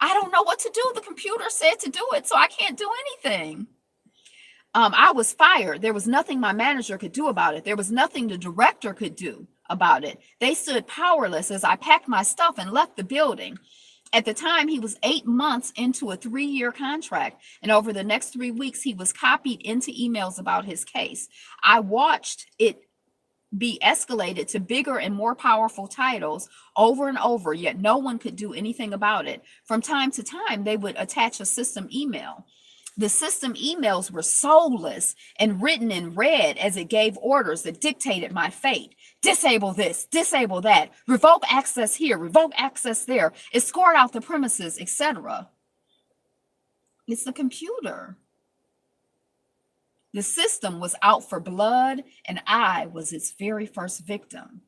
I don't know what to do. The computer said to do it, so I can't do anything. I was fired. There was nothing my manager could do about it. There was nothing the director could do about it. They stood powerless as I packed my stuff and left the building. At the time, he was 8 months into a 3-year contract, and over the next 3 weeks, he was copied into emails about his case. I watched it be escalated to bigger and more powerful titles over and over, yet no one could do anything about it. From time to time, they would attach a system email. The system emails were soulless and written in red as it gave orders that dictated my fate. Disable this, disable that, revoke access here, revoke access there, escort out the premises, etc. It's the computer. The system was out for blood, and I was its very first victim.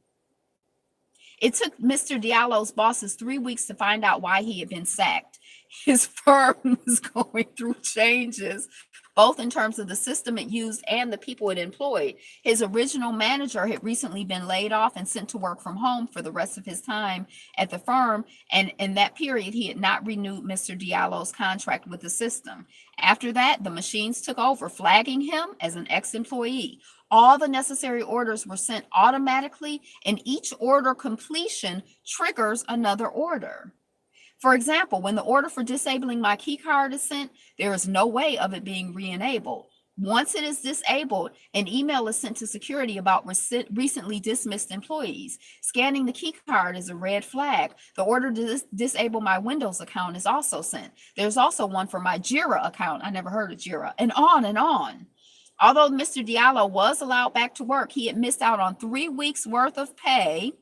It took Mr. Diallo's bosses 3 weeks to find out why he had been sacked. His firm was going through changes, both in terms of the system it used and the people it employed. His original manager had recently been laid off and sent to work from home for the rest of his time at the firm. And in that period, he had not renewed Mr. Diallo's contract with the system. After that, the machines took over, flagging him as an ex-employee. All the necessary orders were sent automatically, and each order completion triggers another order. For example, when the order for disabling my key card is sent, there is no way of it being re-enabled. Once it is disabled, an email is sent to security about recently dismissed employees. Scanning the key card is a red flag. The order to disable my Windows account is also sent. There's also one for my Jira account. I never heard of Jira, and on and on. Although Mr. Diallo was allowed back to work, he had missed out on 3 weeks worth of pay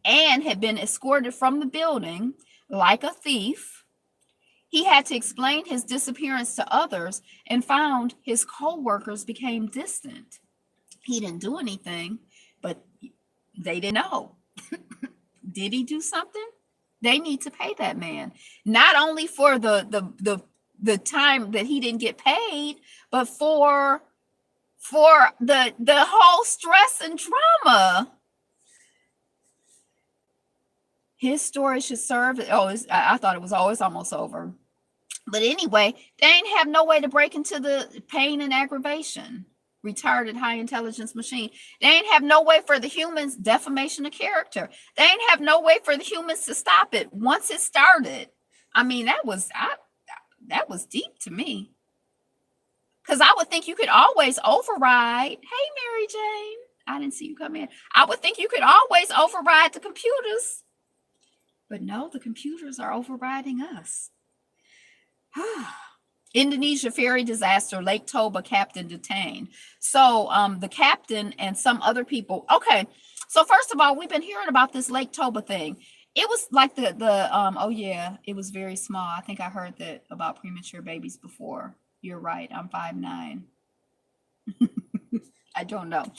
and had been escorted from the building like a thief. He had to explain his disappearance to others and found his co-workers became distant. He didn't do anything, but they didn't know. Did he do something? They need to pay that man, not only for the time that he didn't get paid, but for the whole stress and drama. His story should serve. I thought it was always almost over. But anyway, they ain't have no way to break into the pain and aggravation. Retarded high intelligence machine. They ain't have no way for the humans, defamation of character. They ain't have no way for the humans to stop it once it started. I mean, that was deep to me. Because I would think you could always override. Hey, Mary Jane. I didn't see you come in. I would think you could always override the computers. But no, the computers are overriding us. Indonesia ferry disaster, Lake Toba captain detained. So the captain and some other people. Okay, so first of all, we've been hearing about this Lake Toba thing. It was like oh yeah, it was very small. I think I heard that about premature babies before. You're right. I'm 5'9". I don't know.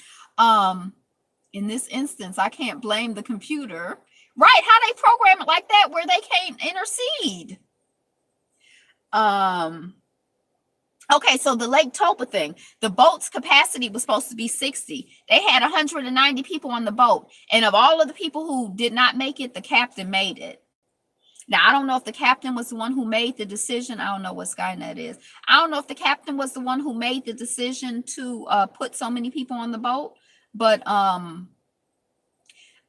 In this instance, I can't blame the computer. Right, how they program it like that where they can't intercede. Okay, so the Lake Toba thing, the boat's capacity was supposed to be 60. They had 190 people on the boat, and of all of the people who did not make it, the captain made it. Now, I don't know if the captain was the one who made the decision. I don't know what Skynet is. I don't know if the captain was the one who made the decision to put so many people on the boat, but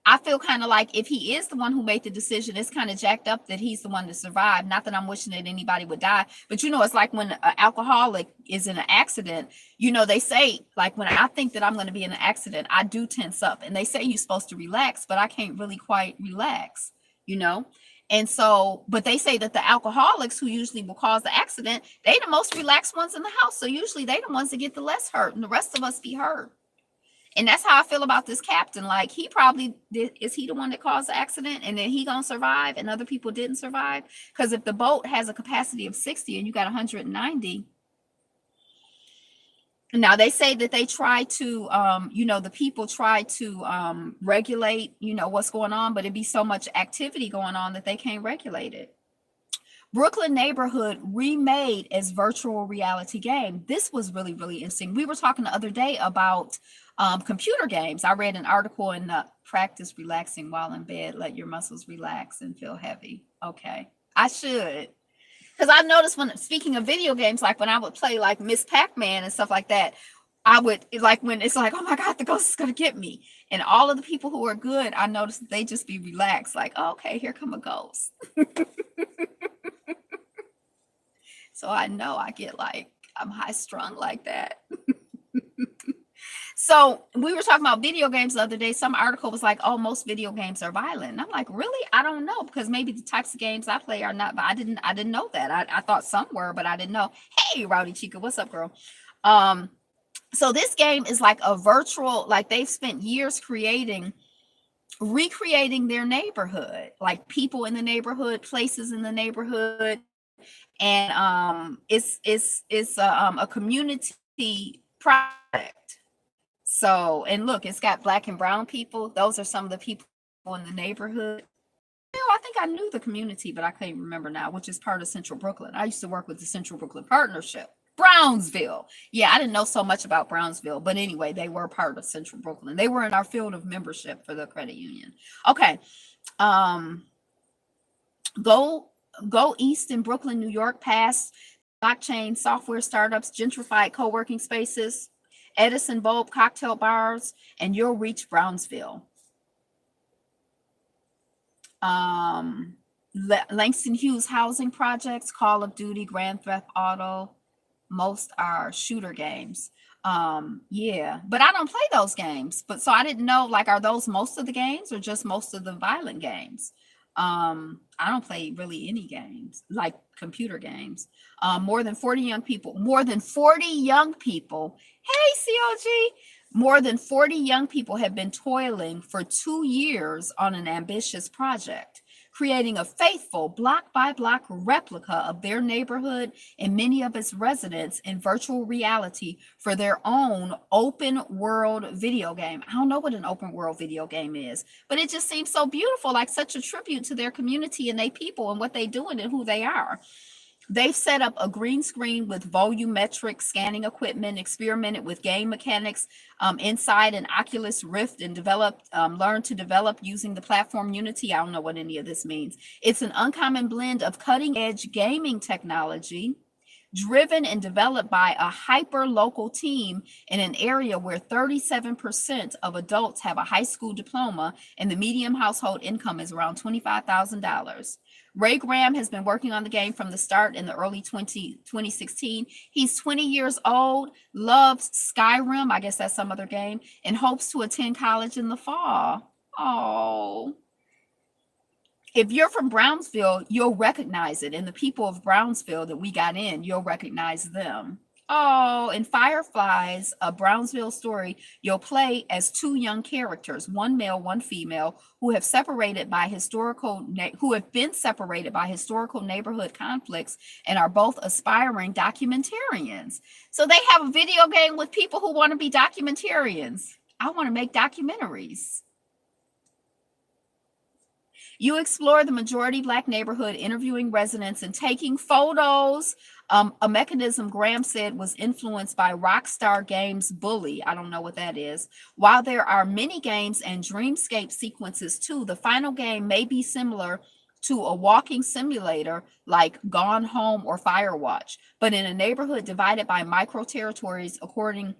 I feel kind of like if he is the one who made the decision, it's kind of jacked up that he's the one to survive. Not that I'm wishing that anybody would die, but it's like when an alcoholic is in an accident, they say, like, when I think that I'm going to be in an accident, I do tense up, and they say you're supposed to relax, but I can't really quite relax, And so, but they say that the alcoholics who usually will cause the accident, they the most relaxed ones in the house. So usually they the ones that get the less hurt, and the rest of us be hurt. And that's how I feel about this captain. Like, he probably did. Is he the one that caused the accident, and then he gonna survive and other people didn't survive? Because if the boat has a capacity of 60 and you got 190, now they say that they try to the people try to regulate what's going on, but it'd be so much activity going on that they can't regulate it. Brooklyn neighborhood remade as virtual reality game. This was really, really interesting. We were talking the other day about computer games. I read an article in Practice Relaxing While in Bed. Let your muscles relax and feel heavy. Okay, I should. Because I noticed when, speaking of video games, like when I would play like Miss Pac-Man and stuff like that, I would, like, when it's like, oh my God, the ghost is going to get me. And all of the people who are good, I noticed they just be relaxed. Like, oh, okay, here come a ghost. So I know I get like, I'm high strung like that. So we were talking about video games the other day. Some article was like, oh, most video games are violent. And I'm like, really? I don't know, because maybe the types of games I play are not, but I didn't know that. I thought some were, but I didn't know. Hey, Rowdy Chica, what's up, girl? So this game is like a virtual, like they've spent years recreating their neighborhood, like people in the neighborhood, places in the neighborhood, And it's a community project. So, and look, it's got black and brown people. Those are some of the people in the neighborhood. I think I knew the community, but I can't remember now, which is part of Central Brooklyn. I used to work with the Central Brooklyn Partnership. Brownsville. Yeah, I didn't know so much about Brownsville, but anyway, they were part of Central Brooklyn. They were in our field of membership for the credit union. Okay. Um, go go east in Brooklyn, New York, past blockchain software startups, gentrified co-working spaces, Edison bulb cocktail bars, and you'll reach Brownsville. Langston Hughes housing projects, Call of Duty, Grand Theft Auto, most are shooter games. Yeah, but I don't play those games. But so I didn't know, like, are those most of the games or just most of the violent games? I don't play really any games, like computer games. More than 40 young people. Hey, COG. More than 40 young people have been toiling for 2 years on an ambitious project, creating a faithful block by block replica of their neighborhood and many of its residents in virtual reality for their own open world video game. I don't know what an open world video game is, but it just seems so beautiful, like such a tribute to their community and their people and what they doing and who they are. They've set up a green screen with volumetric scanning equipment, experimented with game mechanics inside an Oculus Rift, and learned to develop using the platform Unity. I don't know what any of this means. It's an uncommon blend of cutting edge gaming technology, driven and developed by a hyper local team in an area where 37% of adults have a high school diploma and the median household income is around $25,000. Ray Graham has been working on the game from the start in the early 2016. He's 20 years old, loves Skyrim, I guess that's some other game, and hopes to attend college in the fall. Oh. If you're from Brownsville, you'll recognize it. And the people of Brownsville that we got in, you'll recognize them. Oh, in Fireflies, a Brownsville story, you'll play as two young characters, one male, one female, who have been separated by historical neighborhood conflicts and are both aspiring documentarians. So they have a video game with people who want to be documentarians. I want to make documentaries. You explore the majority Black neighborhood, interviewing residents and taking photos. A mechanism Graham said was influenced by Rockstar Games' Bully. I don't know what that is. While there are mini games and dreamscape sequences too, the final game may be similar to a walking simulator like Gone Home or Firewatch, but in a neighborhood divided by micro territories according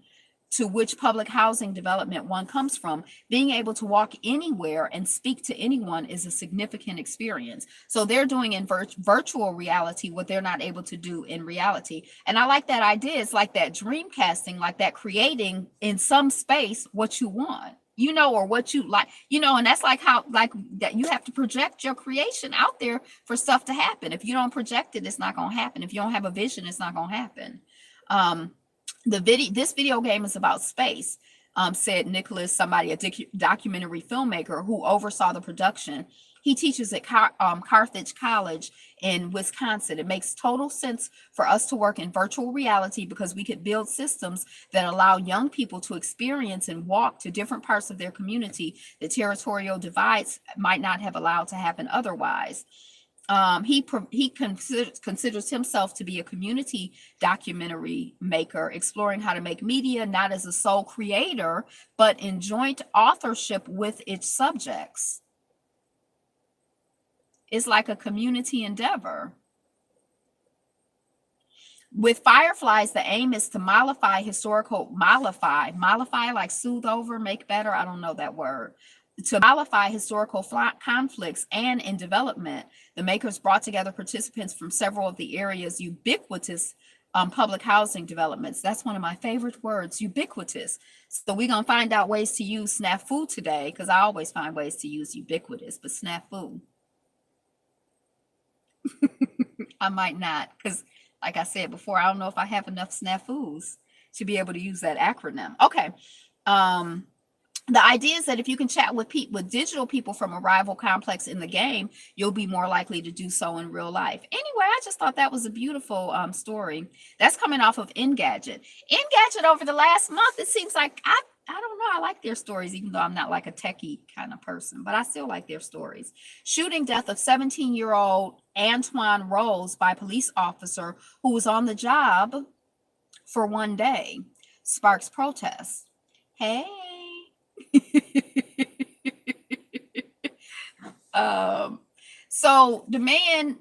to which public housing development one comes from. Being able to walk anywhere and speak to anyone is a significant experience. So they're doing in virtual reality what they're not able to do in reality. And I like that idea. It's like that dream casting, like that creating in some space what you want, or what you like, and that's like how, like that you have to project your creation out there for stuff to happen. If you don't project it, it's not going to happen. If you don't have a vision, it's not going to happen. This video game is about space, said Nicholas, somebody, a documentary filmmaker who oversaw the production. He teaches at Carthage College in Wisconsin. It makes total sense for us to work in virtual reality because we could build systems that allow young people to experience and walk to different parts of their community that territorial divides might not have allowed to happen otherwise. He considers himself to be a community documentary maker, exploring how to make media not as a sole creator, but in joint authorship with its subjects. It's like a community endeavor. With Fireflies, the aim is to mollify like soothe over, make better. I don't know that word. To mollify historical conflicts, and in development, the makers brought together participants from several of the area's ubiquitous public housing developments. That's one of my favorite words, ubiquitous. So we're going to find out ways to use snafu today, because I always find ways to use ubiquitous, but snafu. I might not, because like I said before, I don't know if I have enough snafus to be able to use that acronym. Okay. The idea is that if you can chat with digital people from a rival complex in the game, you'll be more likely to do so in real life. Anyway, I just thought that was a beautiful story. That's coming off of Engadget. Engadget over the last month, it seems like I don't know. I like their stories, even though I'm not like a techie kind of person, but I still like their stories. Shooting death of 17-year-old Antoine Rose by police officer who was on the job for one day sparks protests. Hey. So the man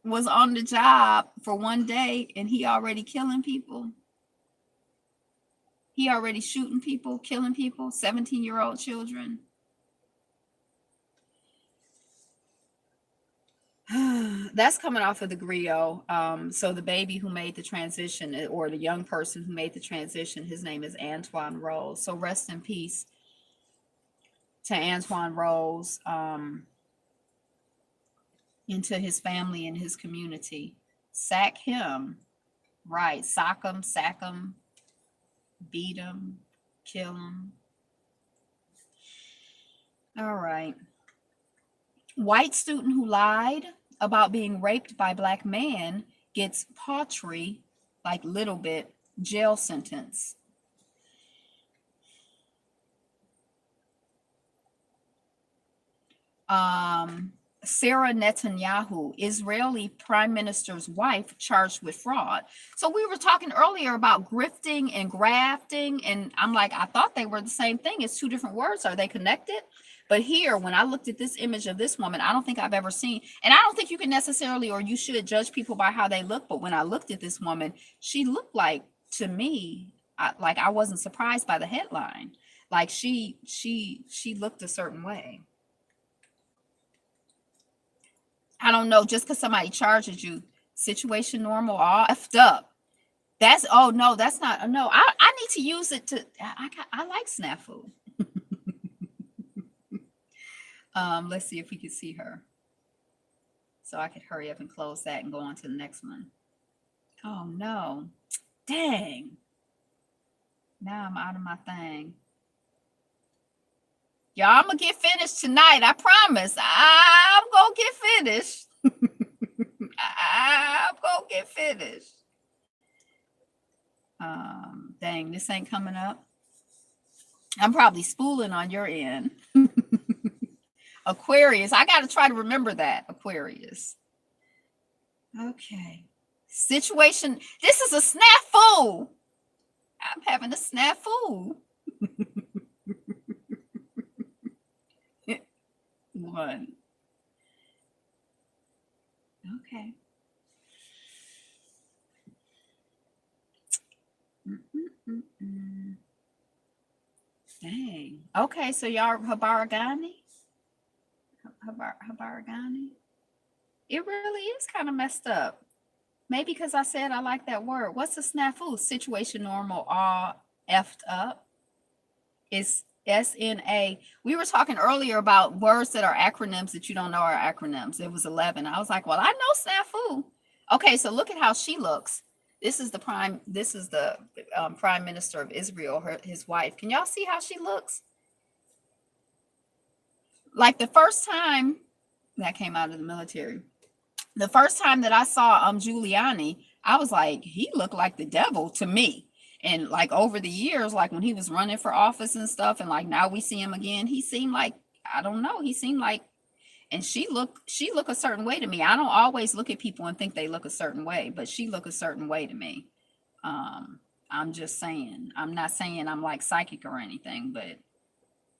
was on the job for one day and he already killing people. He already shooting people, killing people, 17-year-old children. That's coming off of the griot. So the baby who made the transition, or the young person who made the transition, his name is Antoine Rose. So rest in peace to Antoine Rose, and to his family and his community. Sack him, right? Sock him, sack him, beat him, kill him. All right. White student who lied about being raped by black man gets paltry, like little bit, jail sentence. Sarah Netanyahu, Israeli prime minister's wife, charged with fraud. So we were talking earlier about grifting and grafting, and I'm like, I thought they were the same thing. It's two different words. Are they connected? But here, when I looked at this image of this woman, I don't think I've ever seen, and I don't think you can necessarily, or you should judge people by how they look. But when I looked at this woman, she looked like, to me, I wasn't surprised by the headline. Like she looked a certain way. I don't know, just because somebody charges you, situation normal, all effed up. That's, oh no, that's not, no, I need to use it to, I like snafu. Let's see if we can see her. So I could hurry up and close that and go on to the next one. Oh no, dang. Now I'm out of my thing. Y'all, I'm gonna get finished tonight. I promise. I'm gonna get finished. I'm gonna get finished. Dang, this ain't coming up. I'm probably spooling on your end. Aquarius. I got to try to remember that. Aquarius. Okay. Situation. This is a snafu. I'm having a snafu. One. Okay. Dang. Okay, so y'all Habaragani? Habaragani? It really is kind of messed up. Maybe because I said I like that word. What's a snafu? Situation normal, all effed up. It's SNA. We were talking earlier about words that are acronyms that you don't know are acronyms. It was 11. I was like, well, I know snafu. Okay, so look at how she looks. This is the prime minister of Israel, his wife. Can y'all see how she looks? Like the first time that came out of the military, the first time that I saw Giuliani, I was like, he looked like the devil to me. And like over the years, like when he was running for office and stuff, and like now we see him again, he seemed like, I don't know, he seemed like, and she looked a certain way to me. I don't always look at people and think they look a certain way, but she looked a certain way to me. I'm just saying, I'm not saying I'm like psychic or anything, but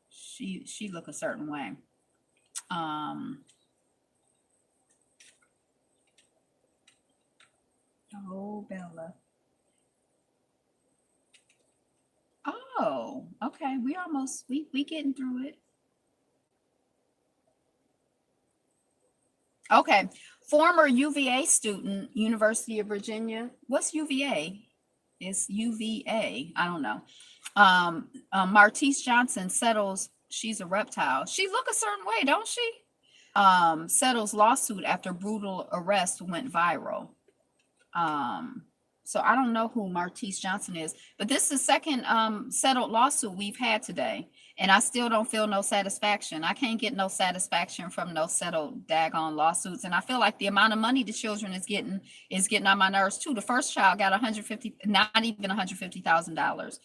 she looked a certain way. Oh, Bella. Oh, okay. We getting through it. Okay. Former UVA student, University of Virginia. What's UVA? It's UVA. I don't know. Martise Johnson settles. She's a reptile. She look a certain way, don't she? Settles lawsuit after brutal arrest went viral. So I don't know who Martise Johnson is, but this is the second settled lawsuit we've had today. And I still don't feel no satisfaction. I can't get no satisfaction from no settled daggone lawsuits. And I feel like the amount of money the children is getting on my nerves too. The first child got 150, not even $150,000.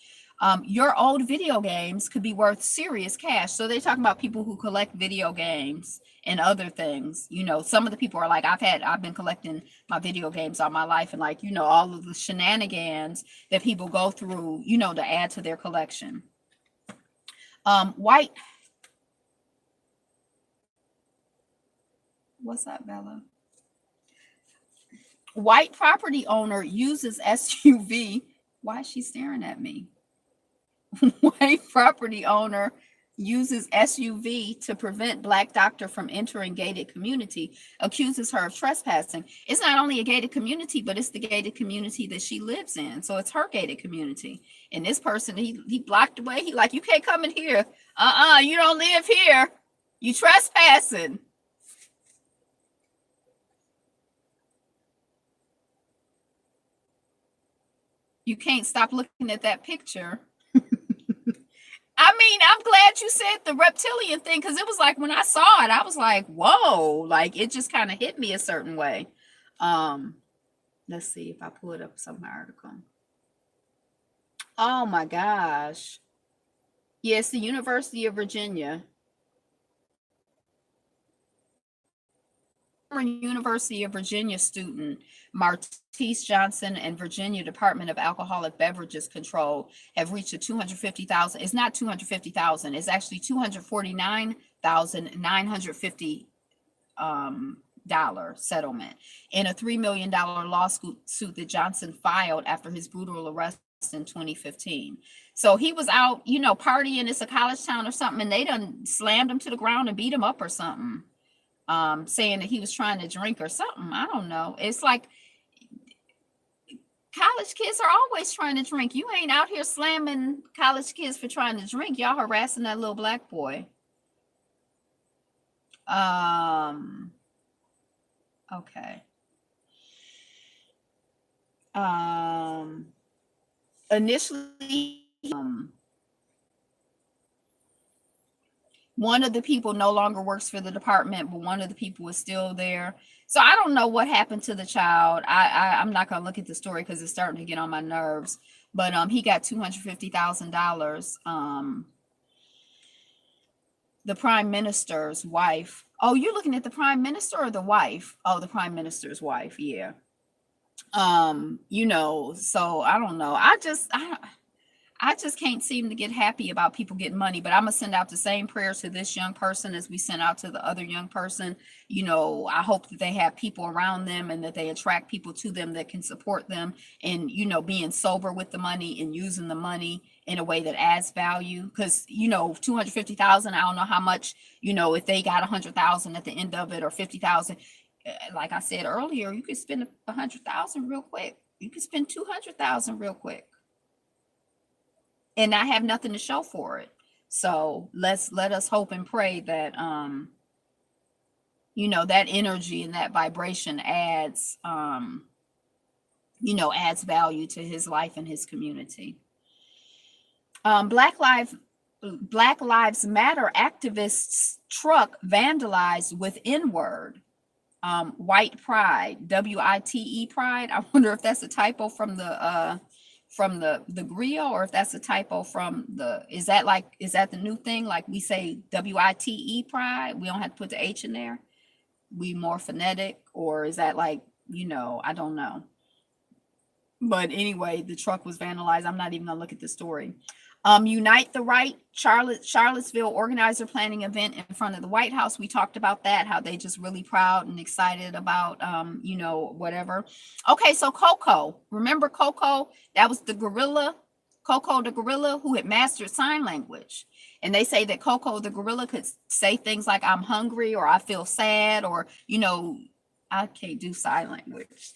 Your old video games could be worth serious cash. So they're talking about people who collect video games and other things. You know, some of the people are like, I've been collecting my video games all my life, and like, you know, all of the shenanigans that people go through, you know, to add to their collection. White. What's up, Bella? White property owner uses SUV. Why is she staring at me? White property owner uses SUV to prevent Black doctor from entering gated community, accuses her of trespassing. It's not only a gated community, but it's the gated community that she lives in. So it's her gated community. And this person, he blocked away. He like, you can't come in here. You don't live here. You trespassing. You can't stop looking at that picture. I mean, I'm glad you said the reptilian thing, because it was like when I saw it, I was like, whoa, like it just kind of hit me a certain way. Let's see if I pull it up some article. Oh my gosh. Yes, the University of Virginia. University of Virginia student Martise Johnson and Virginia Department of Alcoholic Beverages Control have reached a 250,000. It's not 250,000. It's actually 249,950 dollar settlement in a $3 million lawsuit that Johnson filed after his brutal arrest in 2015. So he was out, you know, partying. It's a college town or something, and they done slammed him to the ground and beat him up or something. Saying that he was trying to drink or something. I don't know. It's like college kids are always trying to drink. You ain't out here slamming college kids for trying to drink. Y'all harassing that little Black boy. Okay. Initially, one of the people no longer works for the department, but one of the people is still there. So I don't know what happened to the child. I'm not gonna look at the story because it's starting to get on my nerves. But he got $250,000. The prime minister's wife. Oh, you're looking at the prime minister or the wife? Oh, the prime minister's wife. Yeah. You know, so I don't know. I just can't seem to get happy about people getting money, but I'm gonna send out the same prayers to this young person as we sent out to the other young person. You know, I hope that they have people around them and that they attract people to them that can support them, and, you know, being sober with the money and using the money in a way that adds value. Because, you know, 250,000, I don't know how much, you know, if they got 100,000 at the end of it, or 50,000, like I said earlier, you could spend 100,000 real quick. You could spend 200,000 real quick and I have nothing to show for it. So let us hope and pray that you know, that energy and that vibration adds you know, adds value to his life and his community. Black Lives Matter activists truck vandalized with N-word. White pride, WITE pride. I wonder if that's a typo from the griot, or if that's a typo from is that the new thing? Like we say WITE pride, we don't have to put the H in there. We more phonetic, or is that like, you know, I don't know. But anyway, the truck was vandalized. I'm not even gonna look at the story. Unite the Right, Charlottesville organizer planning event in front of the White House. We talked about that, how they just really proud and excited about, you know, whatever. Okay, so Coco, remember Coco? That was the gorilla, Coco the gorilla who had mastered sign language. And they say that Coco the gorilla could say things like, I'm hungry, or I feel sad, or, you know, I can't do sign language.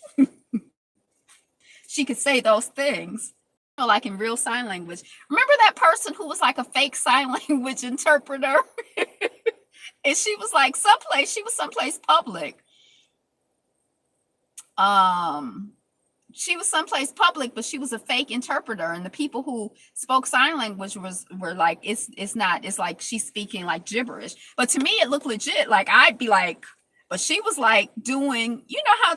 She could say those things, like in real sign language. Remember that person who was like a fake sign language interpreter? And she was like someplace public. she was someplace public, but she was a fake interpreter, and the people who spoke sign language were like, it's not, it's like she's speaking like gibberish. But to me, it looked legit. Like I'd be like, but she was like doing, you know how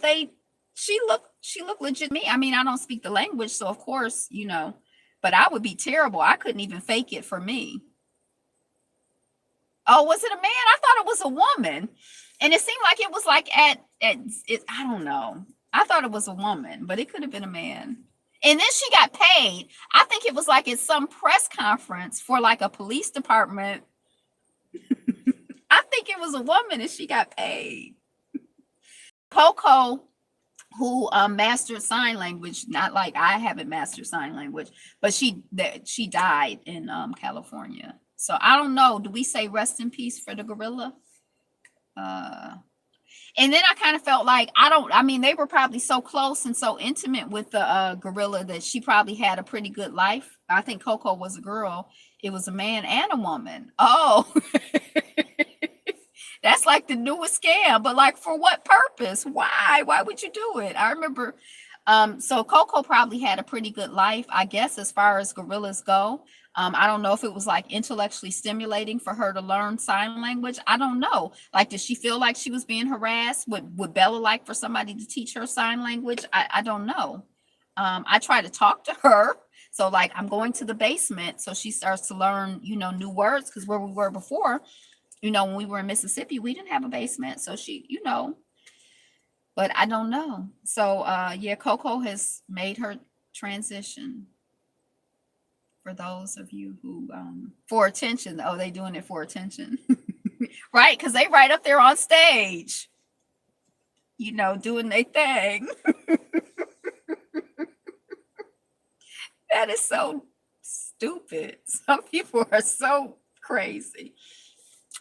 she looked legit to me. I mean, I don't speak the language, so of course, but I would be terrible. I couldn't even fake it for me. Oh, was it a man? I thought it was a woman. And it seemed like it was like at it, I don't know. I thought it was a woman, but it could have been a man. And then she got paid. I think it was like at some press conference for like a police department. I think it was a woman and she got paid. Coco, who mastered sign language, not like I haven't mastered sign language, but she died in California. So I don't know. Do we say rest in peace for the gorilla? And then I kind of felt like I mean, they were probably so close and so intimate with the gorilla that she probably had a pretty good life. I think Coco was a girl. It was a man and a woman. Oh, that's like the newest scam. But like, for what purpose? Why would you do it? I remember. So Coco probably had a pretty good life, I guess, as far as gorillas go. I don't know if it was like intellectually stimulating for her to learn sign language. I don't know. Like, did she feel like she was being harassed? Would Bella like for somebody to teach her sign language? I don't know. I try to talk to her. So like, I'm going to the basement. So she starts to learn, new words. Because where we were before, when we were in Mississippi, we didn't have a basement. So she, but I don't know. So yeah, Coco has made her transition. For those of you who for attention. Oh, they doing it for attention. Right? Because they right up there on stage, doing their thing. That is so stupid. Some people are so crazy.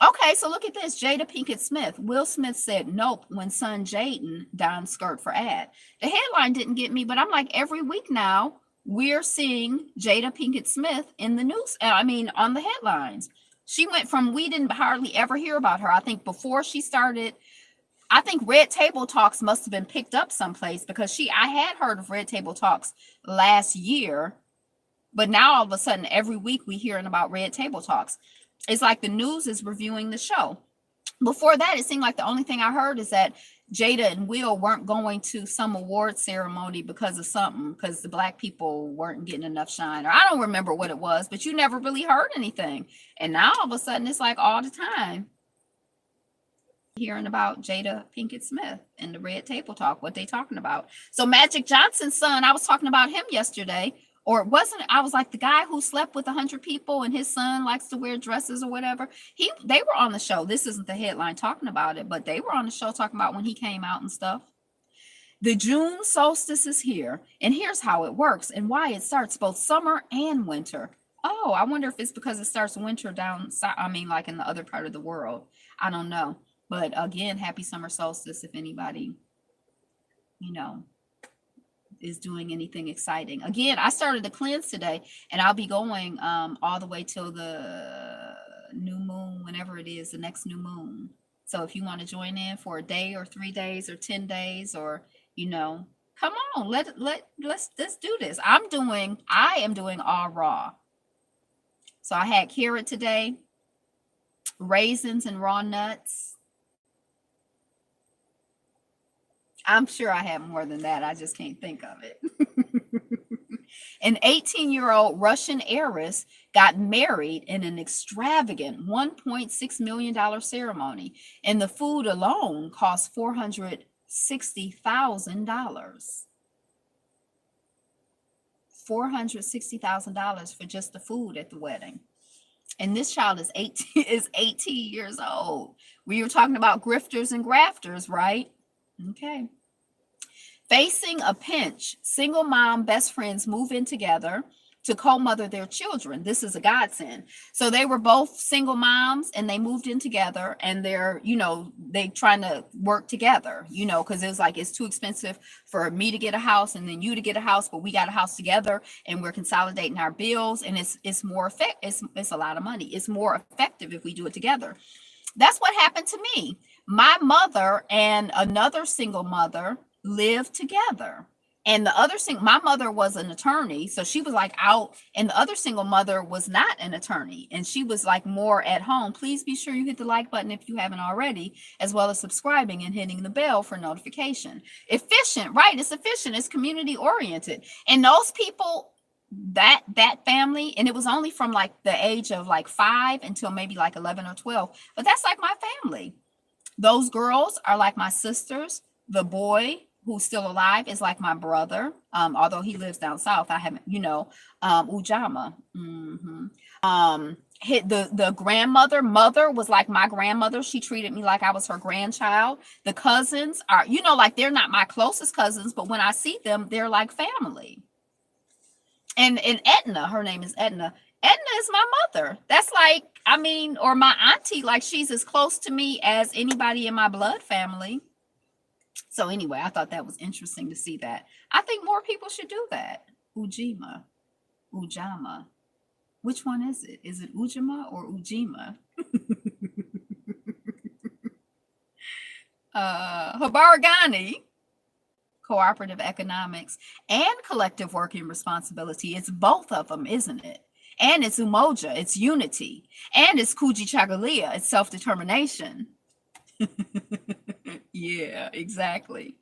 Okay, so look at this. Jada Pinkett Smith. Will Smith said nope when son Jaden donned skirt for ad. The headline didn't get me, but I'm like, every week now, we're seeing Jada Pinkett Smith in the news. I mean, on the headlines. She went from, we didn't hardly ever hear about her. I think before she started, I think Red Table Talks must have been picked up someplace because I had heard of Red Table Talks last year, but now all of a sudden, every week we hearing about Red Table Talks. It's like the news is reviewing the show. Before that, it seemed like the only thing I heard is that Jada and Will weren't going to some award ceremony because of something, because the Black people weren't getting enough shine, or I don't remember what it was, but you never really heard anything. And now all of a sudden, it's like all the time hearing about Jada Pinkett Smith and the Red Table Talk, what they talking about. So Magic Johnson's son, I was talking about him yesterday. Or it wasn't, I was like, the guy who slept with 100 people and his son likes to wear dresses or whatever. They were on the show. This isn't the headline talking about it, but they were on the show talking about when he came out and stuff. The June solstice is here, and here's how it works and why it starts both summer and winter. Oh, I wonder if it's because it starts winter down, I mean, like in the other part of the world. I don't know. But again, happy summer solstice if anybody, is doing anything exciting. Again, I started the cleanse today, and I'll be going all the way till the new moon, whenever it is, the next new moon. So if you want to join in for a day or 3 days or 10 days, or come on, let's do this. I am doing all raw. So I had carrot today, raisins and raw nuts. I'm sure I have more than that. I just can't think of it. An 18-year-old Russian heiress got married in an extravagant $1.6 million ceremony, and the food alone cost $460,000. $460,000 for just the food at the wedding. And this child is 18 years old. We were talking about grifters and grafters, right? Okay. Facing a pinch, single mom best friends move in together to co-mother their children. This is a godsend. So they were both single moms and they moved in together, and they're, they trying to work together, because it's like, it's too expensive for me to get a house and then you to get a house, but we got a house together and we're consolidating our bills, and it's more it's a lot of money. It's more effective if we do it together. That's what happened to me. My mother and another single mother lived together. And the other single, my mother was an attorney, so she was like out, and the other single mother was not an attorney, and she was like more at home. Please be sure you hit the like button if you haven't already, as well as subscribing and hitting the bell for notification. Efficient, right? It's efficient. It's community oriented, and those people, that family, and it was only from like the age of like 5 until maybe like 11 or 12, but that's like my family. Those girls are like my sisters. The boy who's still alive is like my brother, although he lives down south. I haven't, Ujama. The grandmother mother was like my grandmother. She treated me like I was her grandchild. The cousins are, like they're not my closest cousins, but when I see them, they're like family. And Edna, her name is Edna. Edna is my mother. That's like, or my auntie, like she's as close to me as anybody in my blood family. So anyway, I thought that was interesting to see that. I think more people should do that. Ujima. Which one is it? Is it Ujima or Ujima? Habaragani. Cooperative economics and collective working responsibility. It's both of them, isn't it? And it's Umoja, it's unity. And it's Kujichagulia, it's self-determination. Yeah, exactly.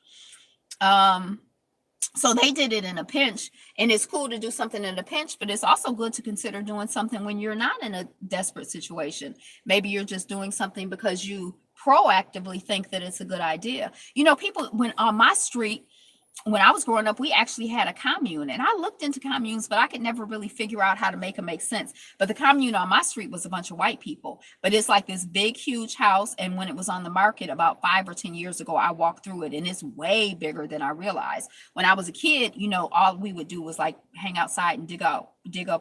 So they did it in a pinch, and it's cool to do something in a pinch, but it's also good to consider doing something when you're not in a desperate situation. Maybe you're just doing something because you proactively think that it's a good idea. People, when on my street, when I was growing up, we actually had a commune, and I looked into communes, but I could never really figure out how to make them make sense. But the commune on my street was a bunch of white people, but it's like this big, huge house. And when it was on the market about 5 or 10 years ago, I walked through it, and it's way bigger than I realized. When I was a kid, all we would do was like hang outside and dig up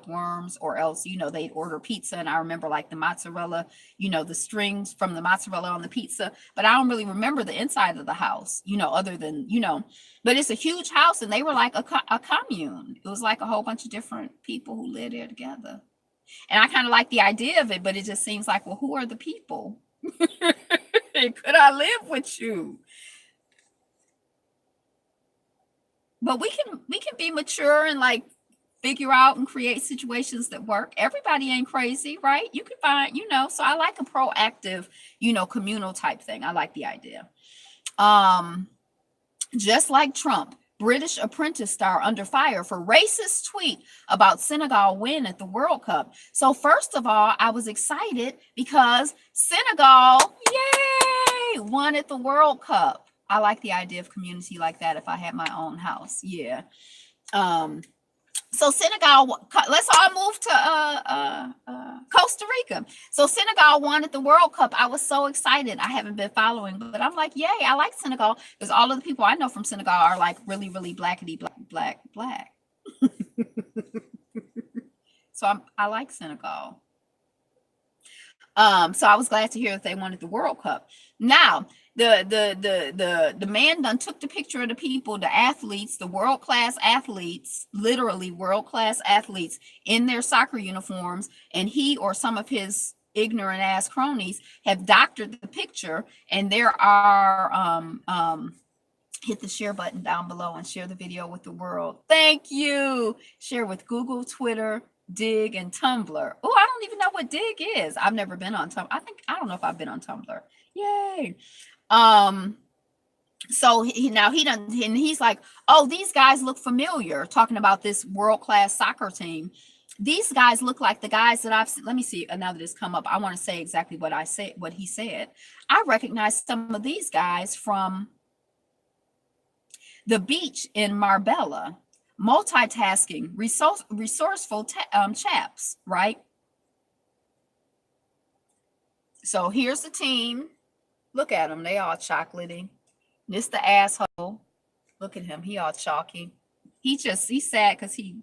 worms, or else, they'd order pizza. And I remember like the mozzarella, the strings from the mozzarella on the pizza, but I don't really remember the inside of the house, other than, but it's a huge house, and they were like a commune. It was like a whole bunch of different people who lived there together. And I kind of like the idea of it, but it just seems like, well, who are the people? Could I live with you? But we can be mature and like figure out and create situations that work. Everybody ain't crazy, right? You can find, so I like a proactive, communal type thing. I like the idea. Just like Trump, British Apprentice star under fire for racist tweet about Senegal win at the World Cup. So first of all, I was excited because Senegal, yay, won at the World Cup. I like the idea of community like that if I had my own house. Yeah. So Senegal, let's all move to Costa Rica. So Senegal won at the World Cup. I was so excited. I haven't been following, but I'm like, yay, I like Senegal, because all of the people I know from Senegal are like really, really blackity black. So I like Senegal. So I was glad to hear that they won at the World Cup. Now, the man done took the picture of the people, the athletes, the world-class athletes, literally world-class athletes in their soccer uniforms, and he or some of his ignorant ass cronies have doctored the picture. And there are hit the share button down below and share the video with the world. Thank you. Share with Google, Twitter, Dig, and Tumblr. Oh, I don't even know what Dig is. I've never been on Tumblr. I don't know if I've been on Tumblr. Yay. So he's like, oh, these guys look familiar, talking about this world-class soccer team. These guys look like the guys that I've seen. Let me see. Now that it's come up, I want to say exactly what he said. I recognize some of these guys from the beach in Marbella. Multitasking, resourceful chaps, right? So here's the team. Look at them. They all chocolatey. This the asshole. Look at him. He all chalky. He's sad because he's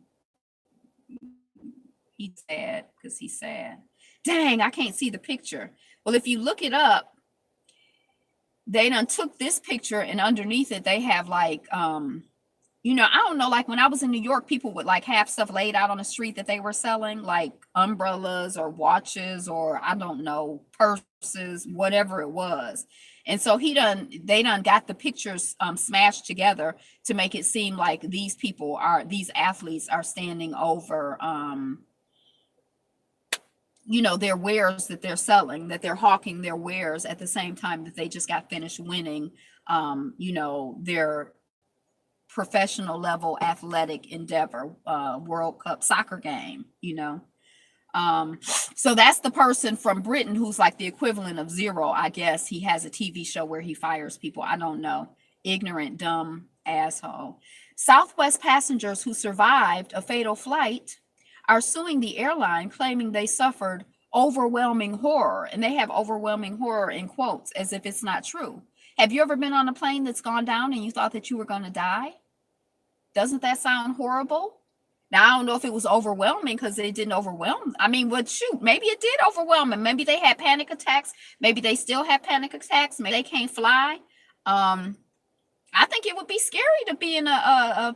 sad. Dang, I can't see the picture. Well, if you look it up, they done took this picture, and underneath it, they have like, I don't know, like when I was in New York, people would like have stuff laid out on the street that they were selling, like umbrellas or watches or I don't know, purses, whatever it was. And so they done got the pictures smashed together to make it seem like these athletes are standing over their wares that they're selling, that they're hawking their wares at the same time that they just got finished winning their professional level athletic endeavor, World Cup soccer game. So that's the person from Britain who's like the equivalent of Zero. I guess he has a TV show where he fires people. I don't know. Ignorant, dumb asshole. Southwest passengers who survived a fatal flight are suing the airline, claiming they suffered overwhelming horror. And they have overwhelming horror in quotes as if it's not true. Have you ever been on a plane that's gone down and you thought that you were going to die? Doesn't that sound horrible? Now, I don't know if it was overwhelming because it didn't overwhelm. I mean, well, shoot, maybe it did overwhelm them. Maybe they had panic attacks. Maybe they still have panic attacks. Maybe they can't fly. I think it would be scary to be in I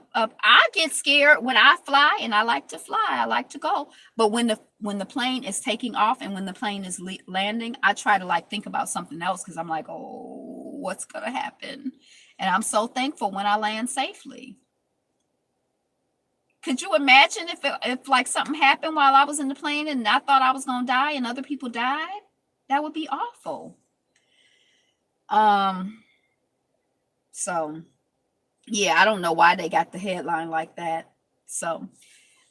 get scared when I fly, and I like to fly. I like to go. But when the plane is taking off and when the plane is landing, I try to like think about something else because I'm like, oh, what's going to happen? And I'm so thankful when I land safely. Could you imagine if like something happened while I was in the plane and I thought I was going to die and other people died? That would be awful. So yeah, I don't know why they got the headline like that. So,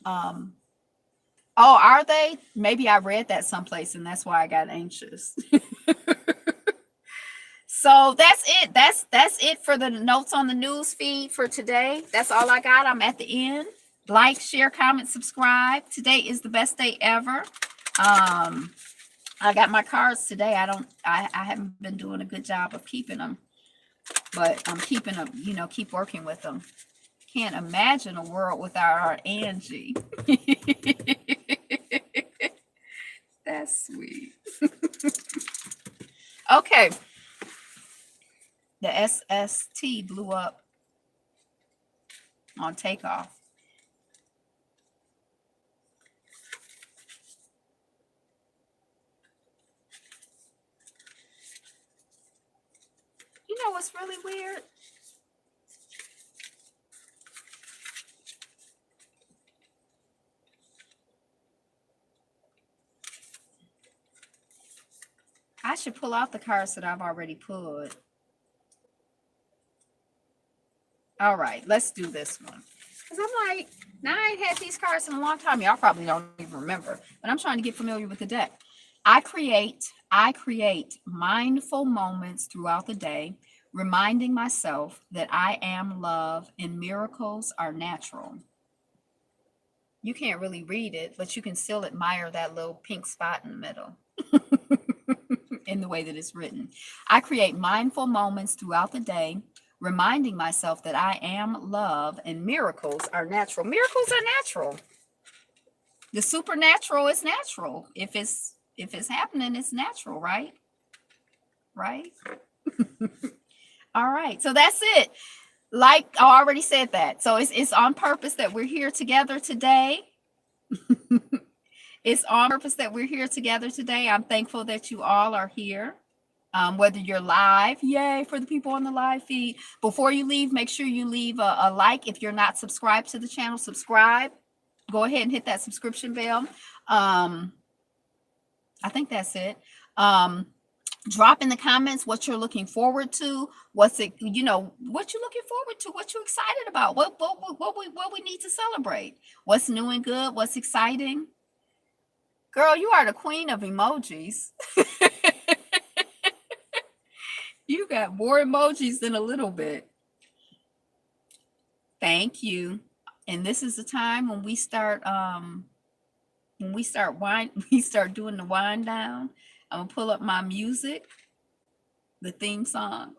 oh, are they? Maybe I read that someplace and that's why I got anxious. So that's it. That's it for the notes on the news feed for today. That's all I got. I'm at the end. Like, share, comment, subscribe. Today is the best day ever. I got my cards today. I haven't been doing a good job of keeping them, but I'm keeping them, keep working with them. Can't imagine a world without our Angie. That's sweet. Okay. The SST blew up on takeoff. You know what's really weird? I should pull out the cards that I've already pulled. All right, let's do this one. Because I'm like, now I ain't had these cards in a long time. Y'all probably don't even remember, but I'm trying to get familiar with the deck. I create mindful moments throughout the day, reminding myself that I am love and miracles are natural. You can't really read it, but you can still admire that little pink spot in the middle. In the way that it's written. I create mindful moments throughout the day, reminding myself that I am love and miracles are natural. Miracles are natural. The supernatural is natural. If it's happening, it's natural, right? Right? All right. So that's it. Like I already said that. So it's on purpose that we're here together today. It's on purpose that we're here together today. I'm thankful that you all are here. Whether you're live, yay for the people on the live feed. Before you leave, make sure you leave a like. If you're not subscribed to the channel, subscribe. Go ahead and hit that subscription bell. I think that's it. Drop in the comments what you're looking forward to. What you're looking forward to, what you're excited about, what we need to celebrate, what's new and good, what's exciting. Girl, you are the queen of emojis. You got more emojis than a little bit. Thank you. And this is the time when we start we start doing the wind down. I'm gonna pull up my music, the theme song.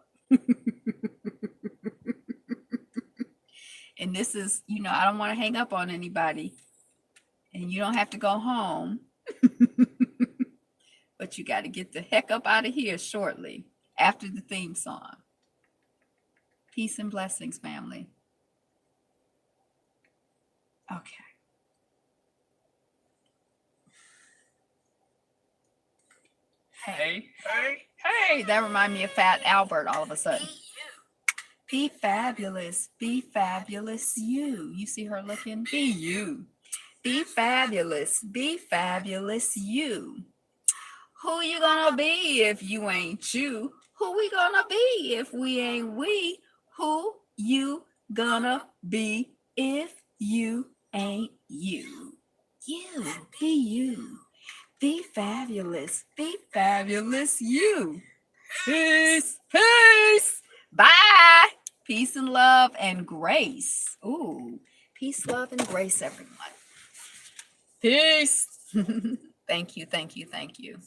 And this is, I don't want to hang up on anybody. And you don't have to go home. But you got to get the heck up out of here shortly after the theme song. Peace and blessings, family. Okay. Hey, hey, hey. That reminds me of Fat Albert all of a sudden. Be fabulous. Be fabulous you. You see her looking? Be you. Be fabulous. Be fabulous you. Who you gonna be if you ain't you? Who we gonna be if we ain't we? Who you gonna be if you ain't you? You. Be you. Be fabulous. Be fabulous you. Peace. Peace. Bye. Peace and love and grace. Ooh. Peace, love, and grace, everyone. Peace. Thank you. Thank you. Thank you.